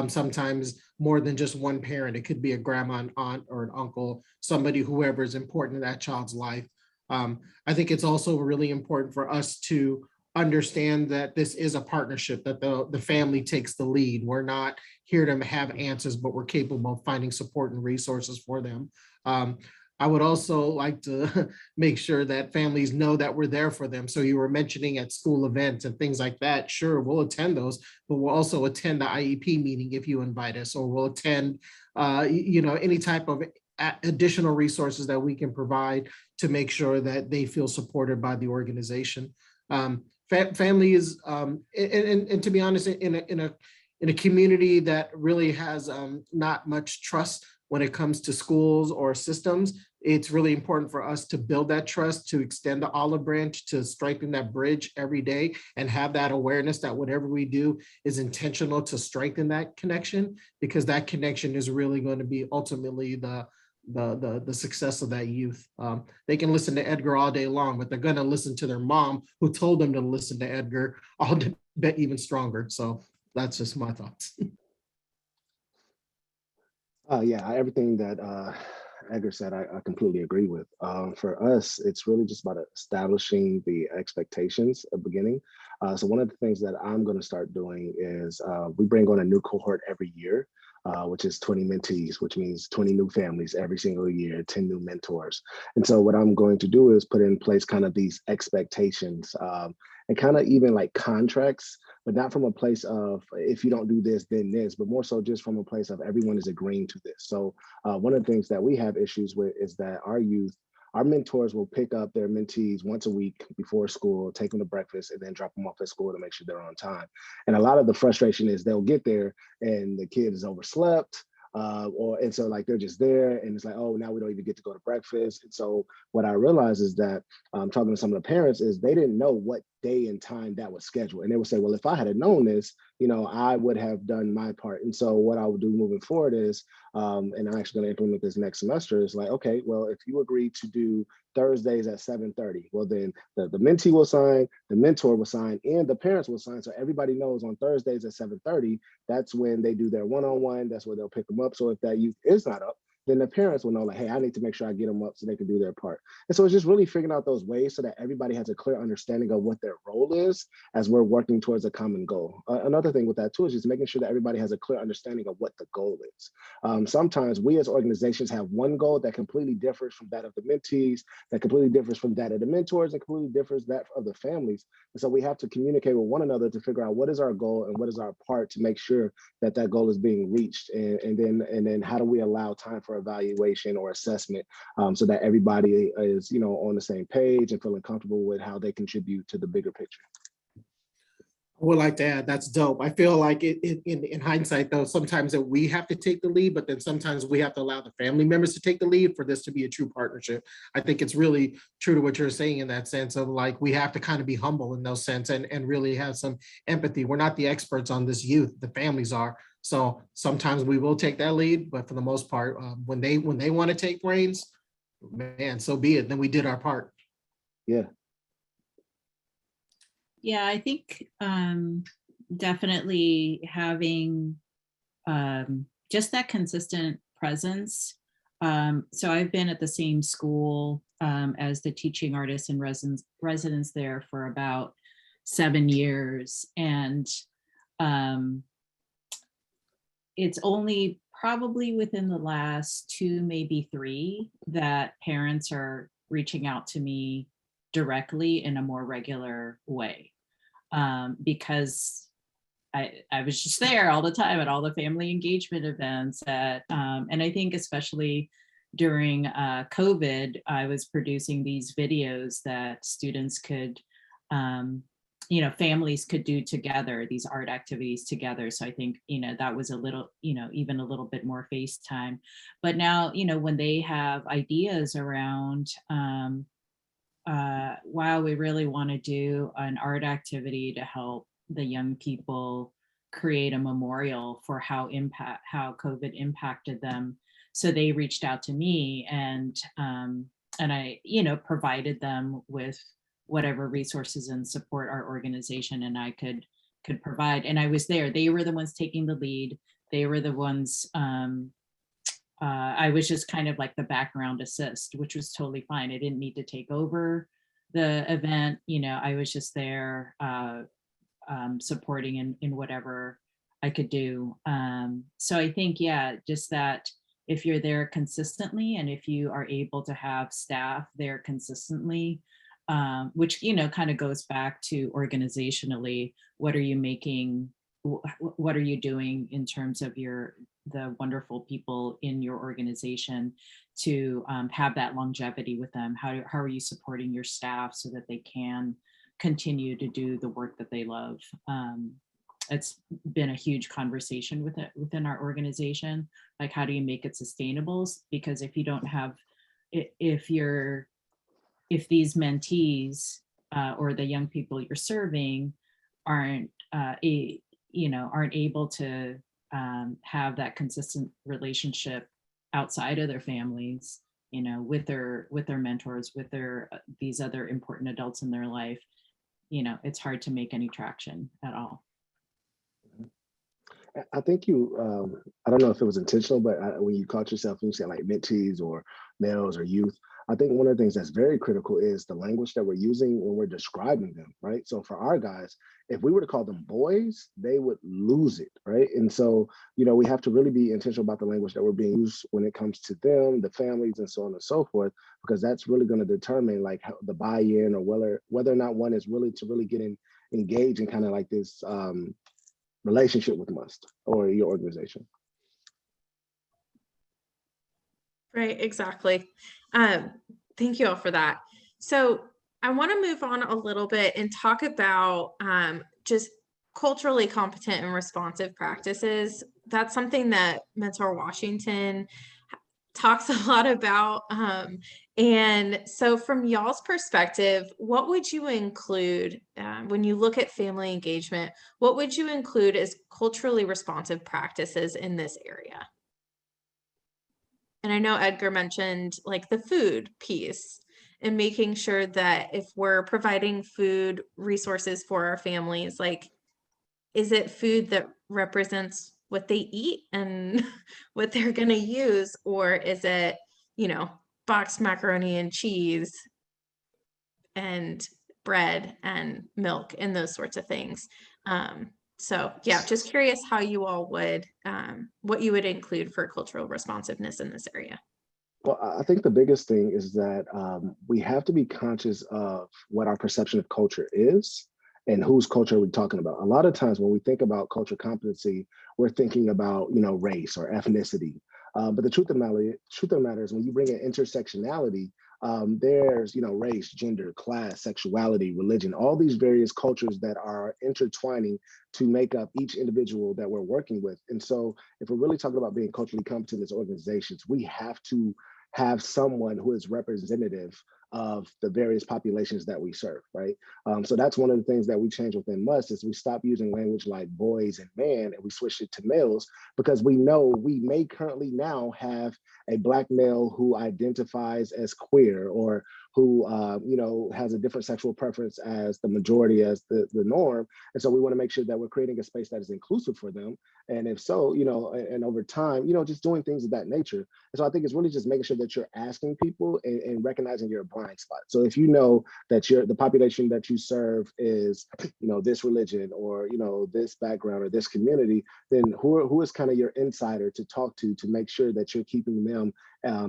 sometimes more than just one parent. It could be a grandma, an aunt, or an uncle, somebody, whoever is important in that child's life. I think it's also really important for us to understand that this is a partnership, that the family takes the lead. We're not here to have answers, but we're capable of finding support and resources for them. I would also like to make sure that families know that we're there for them. So you were mentioning at school events and things like that. Sure, we'll attend those, but we'll also attend the IEP meeting if you invite us, or we'll attend, any type of additional resources that we can provide to make sure that they feel supported by the organization. Families, and to be honest, in a community that really has not much trust when it comes to schools or systems, it's really important for us to build that trust, to extend the olive branch, to strengthen that bridge every day, and have that awareness that whatever we do is intentional to strengthen that connection, because that connection is really going to be ultimately the success of that youth. They can listen to Edgar all day long, but they're going to listen to their mom who told them to listen to Edgar, all bet even stronger. So that's just my thoughts. Yeah, everything that Edgar said, I completely agree with. For us, it's really just about establishing the expectations at the beginning. So one of the things that I'm going to start doing is we bring on a new cohort every year, which is 20 mentees, which means 20 new families every single year, 10 new mentors. And so what I'm going to do is put in place kind of these expectations and kind of even like contracts, but not from a place of if you don't do this, then this, but more so just from a place of everyone is agreeing to this. So one of the things that we have issues with is that our mentors will pick up their mentees once a week before school, take them to breakfast, and then drop them off at school to make sure they're on time. And a lot of the frustration is they'll get there and the kid is overslept, and so like they're just there, and it's like, oh, now we don't even get to go to breakfast. And so what I realized is that talking to some of the parents is they didn't know what day and time that was scheduled, and they would say, well, if I had known this, I would have done my part. And so what I would do moving forward is, and I'm actually going to implement this next semester, is like, okay, well, if you agree to do Thursdays at 7:30, well, then the mentee will sign, the mentor will sign, and the parents will sign. So everybody knows on Thursdays at 7:30, that's when they do their one-on-one, that's where they'll pick them up. So if that youth is not up, then the parents will know, like, hey, I need to make sure I get them up so they can do their part. And so it's just really figuring out those ways so that everybody has a clear understanding of what their role is as we're working towards a common goal. Another thing with that too is just making sure that everybody has a clear understanding of what the goal is. Sometimes we as organizations have one goal that completely differs from that of the mentees, that completely differs from that of the mentors, and completely differs that of the families. And so we have to communicate with one another to figure out what is our goal and what is our part to make sure that that goal is being reached. And then how do we allow time for for evaluation or assessment, so that everybody is, on the same page and feeling comfortable with how they contribute to the bigger picture. I would like to add, that's dope. I feel like in hindsight, though, sometimes that we have to take the lead, but then sometimes we have to allow the family members to take the lead for this to be a true partnership. I think it's really true to what you're saying in that sense of like, we have to kind of be humble in those sense and really have some empathy. We're not the experts on this youth, the families are. So sometimes we will take that lead, but for the most part, when they want to take reins, man, so be it. Then we did our part. Yeah. Yeah, I think definitely having just that consistent presence. So I've been at the same school as the teaching artist and residents there for about 7 years. And it's only probably within the last 2, maybe 3, that parents are reaching out to me directly in a more regular way. Because I was just there all the time at all the family engagement events and I think especially during COVID, I was producing these videos that students could, families could do together, these art activities together. So I think, that was a little, even a little bit more FaceTime. But now, when they have ideas around, wow, we really want to do an art activity to help the young people create a memorial for how COVID impacted them. So they reached out to me and I, provided them with whatever resources and support our organization and I could provide. And I was there. They were the ones taking the lead. They were the ones, I was just kind of like the background assist, which was totally fine. I didn't need to take over the event. I was just there supporting in whatever I could do. So I think, yeah, just that if you're there consistently and if you are able to have staff there consistently, which, kind of goes back to organizationally, what are you making? What are you doing in terms of the wonderful people in your organization to have that longevity with them? How are you supporting your staff so that they can continue to do the work that they love? It's been a huge conversation within our organization. Like, how do you make it sustainable? Because if you don't have, if these mentees or the young people you're serving aren't able to have that consistent relationship outside of their families, with their mentors, with these other important adults in their life, it's hard to make any traction at all. I think you, I don't know if it was intentional, but when you caught yourself and you said like mentees or males or youth, I think one of the things that's very critical is the language that we're using when we're describing them, right? So for our guys, if we were to call them boys, they would lose it, right? And so, we have to really be intentional about the language that we're being used when it comes to them, the families, and so on and so forth, because that's really going to determine like how the buy-in or whether or not one is really getting engaged in kind of like this relationship with MUST or your organization. Right, exactly. Thank you all for that. So I want to move on a little bit and talk about just culturally competent and responsive practices. That's something that Mentor Washington talks a lot about. And so from y'all's perspective, what would you include when you look at family engagement? What would you include as culturally responsive practices in this area? And I know Edgar mentioned like the food piece and making sure that if we're providing food resources for our families, like, is it food that represents what they eat and what they're going to use? Or is it, boxed macaroni and cheese and bread and milk and those sorts of things? So yeah, just curious how you all would, what you would include for cultural responsiveness in this area. Well, I think the biggest thing is that we have to be conscious of what our perception of culture is and whose culture are we talking about. A lot of times when we think about cultural competency, we're thinking about, race or ethnicity. But the truth of the matter is when you bring in intersectionality, there's, race, gender, class, sexuality, religion, all these various cultures that are intertwining to make up each individual that we're working with. And so if we're really talking about being culturally competent as organizations, we have to have someone who is representative of the various populations that we serve, right? So that's one of the things that we change within MUST is we stop using language like boys and man and we switch it to males, because we know we may currently now have a Black male who identifies as queer or who has a different sexual preference as the majority, as the norm. And so we want to make sure that we're creating a space that is inclusive for them. And if so, and over time, just doing things of that nature. And so I think it's really just making sure that you're asking people and recognizing your blind spot. So if you know that the population that you serve is, this religion or, this background or this community, then who is kind of your insider to talk to make sure that you're keeping them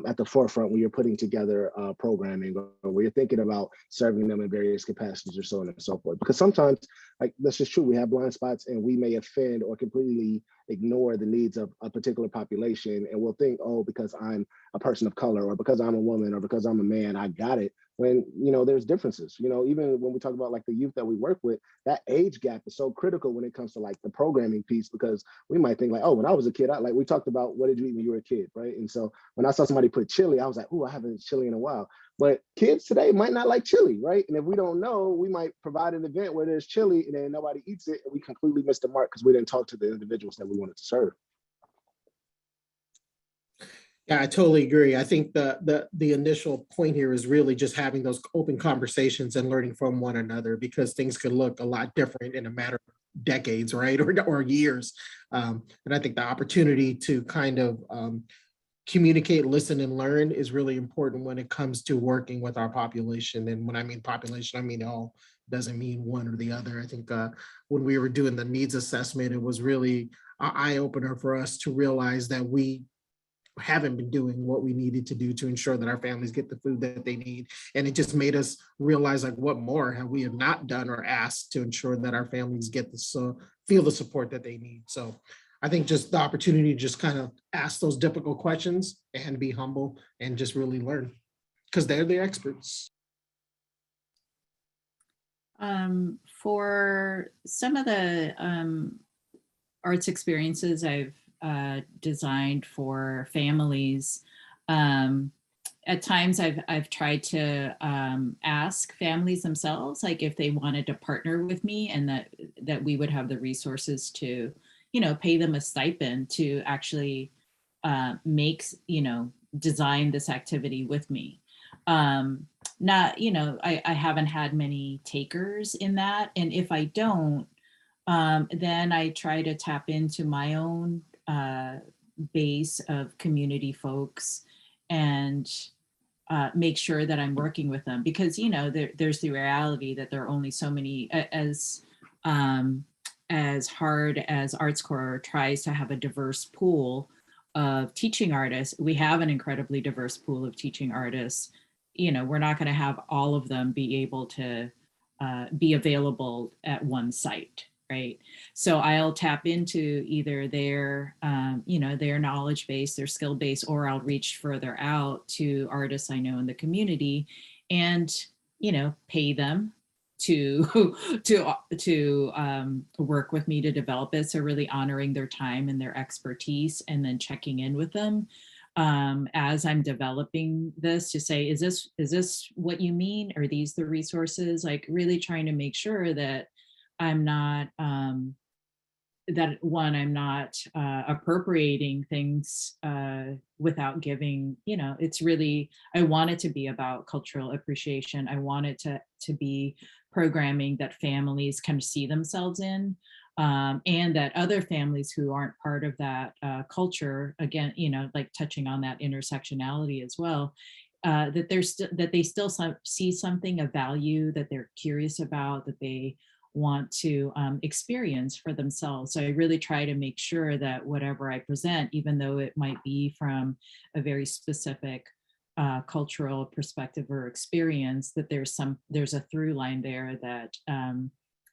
at the forefront when you're putting together programming or when you're thinking about serving them in various capacities or so on and so forth. Because sometimes, like, that's just true, we have blind spots and we may offend or completely ignore the needs of a particular population, and we'll think, oh, because I'm a person of color or because I'm a woman or because I'm a man, I got it. When there's differences, even when we talk about like the youth that we work with, that age gap is so critical when it comes to like the programming piece, because we might think like, oh, when I was a kid, we talked about what did you eat when you were a kid, right? And so when I saw somebody put chili, I was like, oh, I haven't had chili in a while. But kids today might not like chili, right? And if we don't know, we might provide an event where there's chili and then nobody eats it and we completely missed the mark because we didn't talk to the individuals that we wanted to serve. Yeah, I totally agree. I think the initial point here is really just having those open conversations and learning from one another, because things could look a lot different in a matter of decades, right? Or years. And I think the opportunity to kind of communicate, listen, and learn is really important when it comes to working with our population. And when I mean population, I mean all, doesn't mean one or the other. I think when we were doing the needs assessment, it was really an eye-opener for us to realize that we haven't been doing what we needed to do to ensure that our families get the food that they need. And it just made us realize like what more have we not done or asked to ensure that our families get this, feel the support that they need. So I think just the opportunity to just kind of ask those difficult questions and be humble and just really learn, because they're the experts. For some of the arts experiences I've designed for families, at times I've tried to ask families themselves, like if they wanted to partner with me, and that we would have the resources to, pay them a stipend to actually design this activity with me. Not, I haven't had many takers in that. And if I don't, then I try to tap into my own base of community folks and make sure that I'm working with them, because, there's the reality that there are only so many, as hard as Arts Corps tries to have a diverse pool of teaching artists, we have an incredibly diverse pool of teaching artists. We're not going to have all of them be able to be available at one site, right? So I'll tap into either their, their knowledge base, their skill base, or I'll reach further out to artists I know in the community and, pay them to work with me to develop it. So really honoring their time and their expertise, and then checking in with them as I'm developing this to say, is this what you mean? Are these the resources? Like really trying to make sure that I'm not, I'm not appropriating things without giving, it's really, I want it to be about cultural appreciation. I want it to be programming that families can see themselves in, and that other families who aren't part of that culture, again, like touching on that intersectionality as well, that they still see something of value that they're curious about, that they want to experience for themselves. So I really try to make sure that whatever I present, even though it might be from a very specific cultural perspective or experience, that there's a through line there that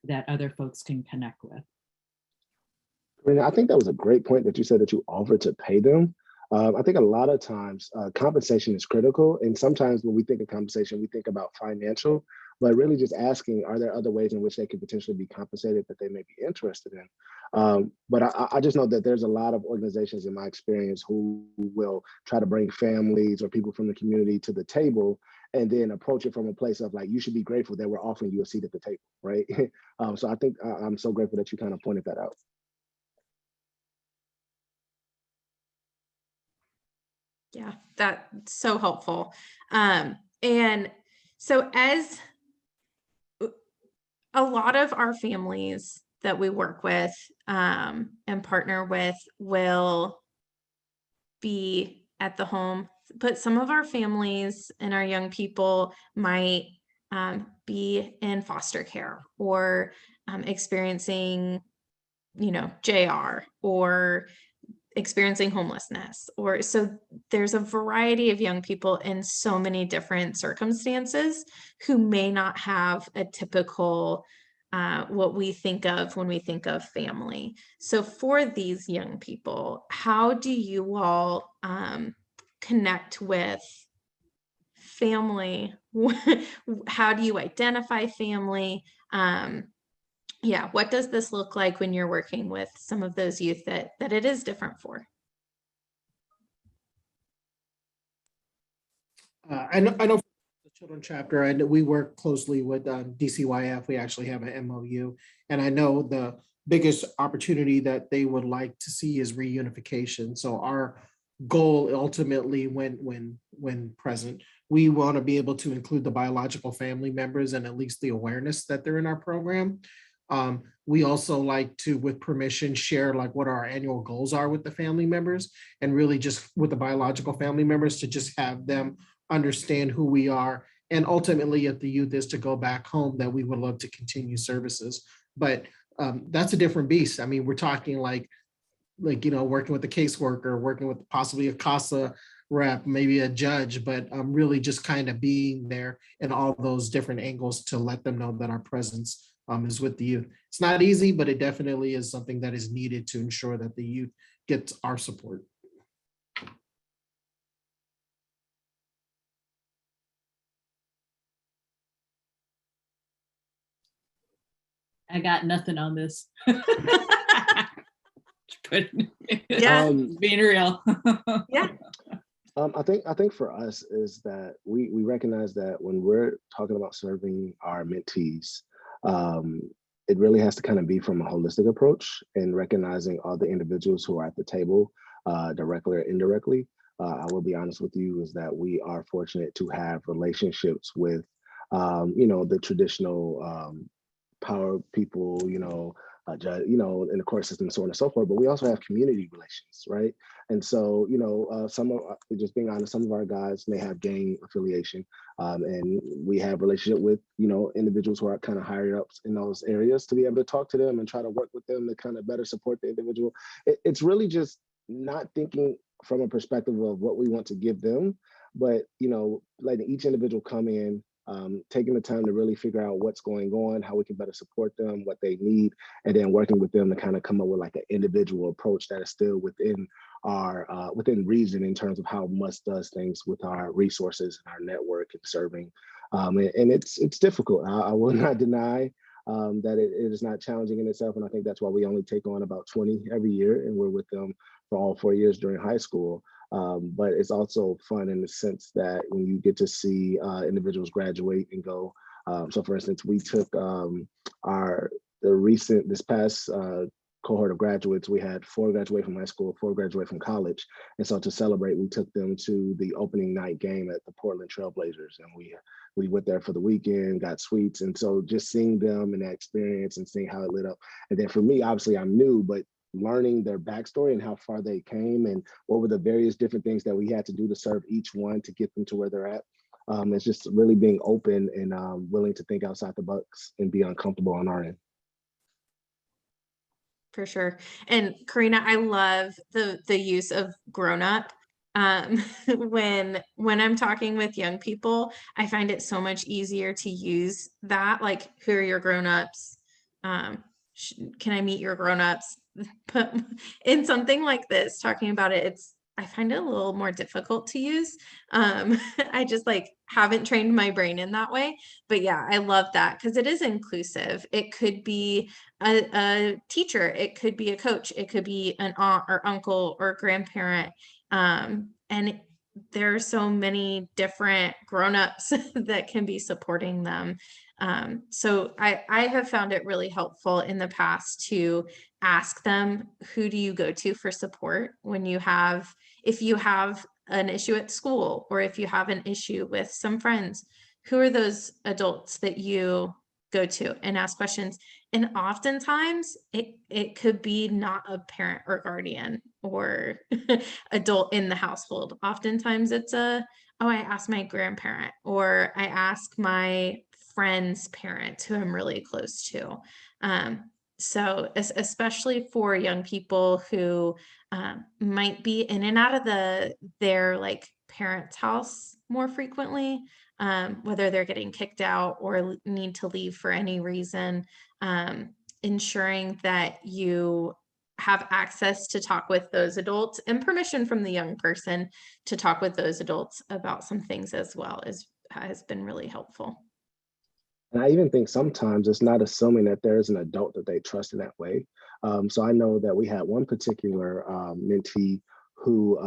that other folks can connect with. I think that was a great point that you said that you offered to pay them. I think a lot of times compensation is critical. And sometimes when we think of compensation, we think about financial, but really just asking, are there other ways in which they could potentially be compensated that they may be interested in? But I just know that there's a lot of organizations in my experience who will try to bring families or people from the community to the table and then approach it from a place of like, you should be grateful that we're offering you a seat at the table, right? So I think I'm so grateful that you kind of pointed that out. Yeah, that's so helpful. And so as a lot of our families that we work with and partner with will be at the home, but some of our families and our young people might be in foster care or experiencing, JR or experiencing homelessness, or so there's a variety of young people in so many different circumstances who may not have a typical what we think of when we think of family. So for these young people, how do you all connect with family? How do you identify family? Yeah, what does this look like when you're working with some of those youth that it is different for? I know for the children chapter, and we work closely with DCYF. We actually have an MOU, and I know the biggest opportunity that they would like to see is reunification. So our goal ultimately, when present, we want to be able to include the biological family members and at least the awareness that they're in our program. We also like to, with permission, share like what our annual goals are with the family members, and really just with the biological family members to just have them understand who we are. And ultimately, if the youth is to go back home, that we would love to continue services. But that's a different beast. I mean, we're talking like working with the caseworker, working with possibly a CASA rep, maybe a judge, but really just kind of being there in all those different angles to let them know that our presence is with the youth. It's not easy, but it definitely is something that is needed to ensure that the youth gets our support. I got nothing on this. But Yeah. being real. Yeah. I think for us is that we recognize that when we're talking about serving our mentees, it really has to kind of be from a holistic approach and recognizing all the individuals who are at the table, directly or indirectly. I will be honest with you is that we are fortunate to have relationships with, the traditional power people, in the court system, so on and so forth. But we also have community relations, right? And so, some of, just being honest, some of our guys may have gang affiliation, and we have relationship with, individuals who are kind of higher ups in those areas to be able to talk to them and try to work with them to kind of better support the individual. It's really just not thinking from a perspective of what we want to give them, but, letting each individual come in, taking the time to really figure out what's going on, how we can better support them, what they need, and then working with them to kind of come up with like an individual approach that is still within our within reason in terms of how MUST does things with our resources and our network and serving. And it's difficult. I will not deny that it is not challenging in itself, and I think that's why we only take on about 20 every year, and we're with them for all 4 years during high school. But it's also fun in the sense that when you get to see individuals graduate and go. So for instance, we took this past cohort of graduates, we had 4 graduate from high school, 4 graduate from college. And so to celebrate, we took them to the opening night game at the Portland Trailblazers. And we went there for the weekend, got suites. And so just seeing them and that experience and seeing how it lit up. And then for me, obviously I'm new, but learning their backstory and how far they came and what were the various different things that we had to do to serve each one to get them to where they're at. It's just really being open and willing to think outside the box and be uncomfortable on our end. For sure. And Karina, I love the use of grown up. When I'm talking with young people, I find it so much easier to use that, like, who are your grown-ups? Can I meet your grown-ups? But in something like this, talking about it, I find it a little more difficult to use. I just like haven't trained my brain in that way. But yeah, I love that because it is inclusive. It could be a teacher, it could be a coach, it could be an aunt or uncle or grandparent. And there are so many different grown-ups that can be supporting them. So I have found it really helpful in the past to ask them, who do you go to for support when you have, if you have an issue at school, or if you have an issue with some friends, who are those adults that you go to, and ask questions. And oftentimes it could be not a parent or guardian or adult in the household. Oftentimes it's oh, I asked my grandparent, or I ask my friend's parents who I'm really close to. So especially for young people who might be in and out of their like parents' house more frequently, whether they're getting kicked out or need to leave for any reason, ensuring that you have access to talk with those adults and permission from the young person to talk with those adults about some things as well has been really helpful. And I even think sometimes it's not assuming that there is an adult that they trust in that way. So I know that we had one particular mentee who,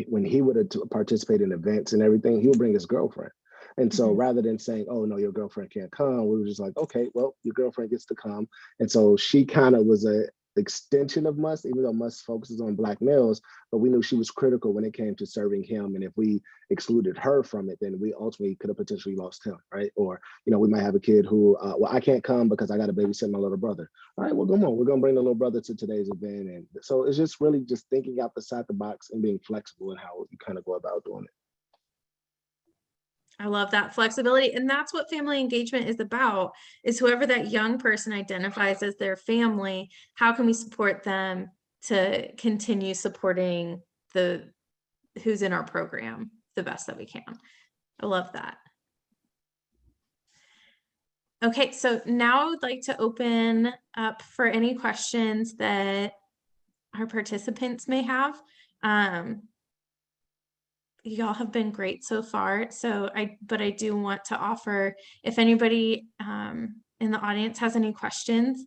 when he would participate in events and everything, he would bring his girlfriend. And so rather than saying, oh, no, your girlfriend can't come, we were just like, okay, well, your girlfriend gets to come. And so she kind of was a extension of Must, even though Must focuses on Black males, but we knew she was critical when it came to serving him. And if we excluded her from it, then we ultimately could have potentially lost him, right? Or, we might have a kid who, well, I can't come because I got to babysit my little brother. All right, well, come on, we're going to bring the little brother to today's event. And so it's just really just thinking outside the box and being flexible in how you kind of go about doing it. I love that flexibility. And that's what family engagement is about, is whoever that young person identifies as their family, how can we support them to continue supporting who's in our program the best that we can. I love that. Okay, so now I would like to open up for any questions that our participants may have. Y'all have been great so far. But I do want to offer, if anybody in the audience has any questions,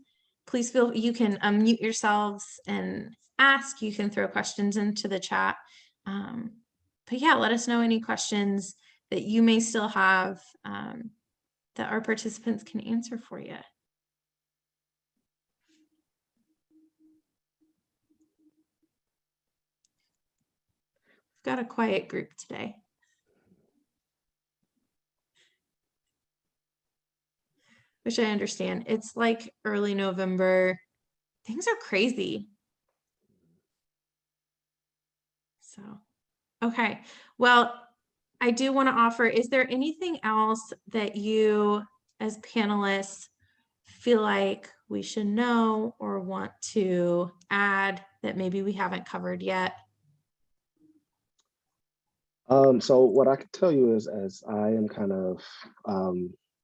please you can unmute yourselves and ask. You can throw questions into the chat. But yeah, let us know any questions that you may still have that our participants can answer for you. Got a quiet group today. Which I understand. It's like early November. Things are crazy. So, okay. Well, I do want to offer, is there anything else that you as panelists feel like we should know or want to add that maybe we haven't covered yet? So what I can tell you is, as I am kind of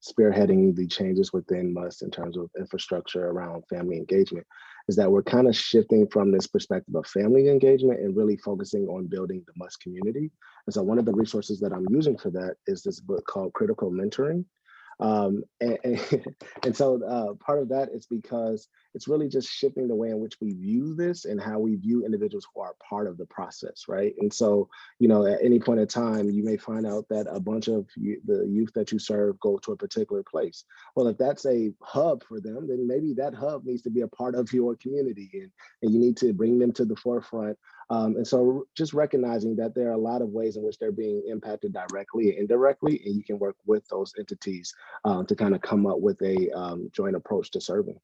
spearheading the changes within Must in terms of infrastructure around family engagement, is that we're kind of shifting from this perspective of family engagement and really focusing on building the Must community. And so one of the resources that I'm using for that is this book called Critical Mentoring. And so part of that is because it's really just shifting the way in which we view this and how we view individuals who are part of the process, right? And so, at any point in time, you may find out that a bunch of the youth that you serve go to a particular place. Well, if that's a hub for them, then maybe that hub needs to be a part of your community, and you need to bring them to the forefront. And so just recognizing that there are a lot of ways in which they're being impacted directly and indirectly, and you can work with those entities to kind of come up with a joint approach to serving.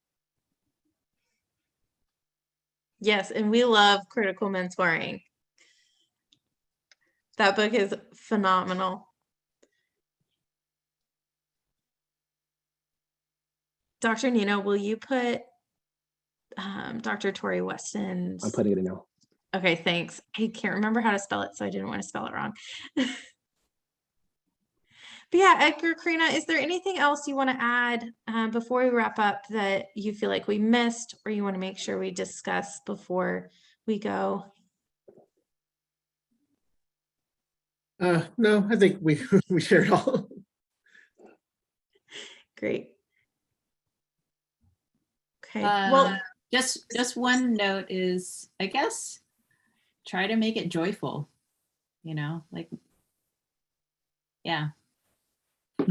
Yes, and we love Critical Mentoring. That book is phenomenal. Dr. Nino, will you put Dr. Tori Weston's? I'm putting it in now. Okay, thanks. I can't remember how to spell it, so I didn't want to spell it wrong. But yeah, Edgar, Karina, is there anything else you want to add before we wrap up that you feel like we missed or you want to make sure we discuss before we go? No, I think we we shared all. Great. Okay, well, Just one note is, I guess, try to make it joyful, like, yeah. I'll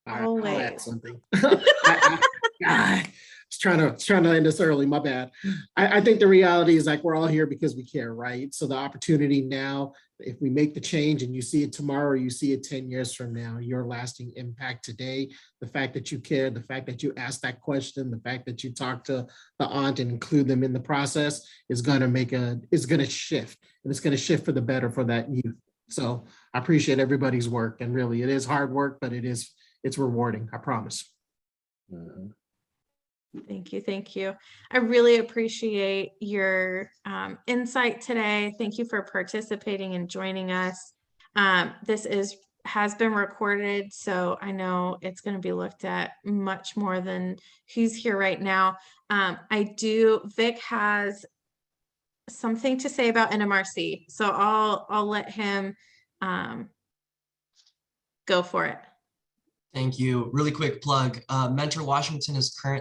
add always. something. I was trying to end this early, my bad. I think the reality is like we're all here because we care, right? So the opportunity now, if we make the change and you see it tomorrow, or you see it 10 years from now, your lasting impact today, the fact that you care, the fact that you asked that question, the fact that you talk to the aunt and include them in the process is gonna shift. And it's gonna shift for the better for that youth. So I appreciate everybody's work, and really it is hard work, but it's rewarding, I promise. Mhm. Thank you. Thank you. I really appreciate your insight today. Thank you for participating and joining us. This has been recorded, so I know it's going to be looked at much more than who's here right now. Vic has something to say about NMRC, so I'll let him go for it. Thank you. Really quick plug. Mentor Washington is currently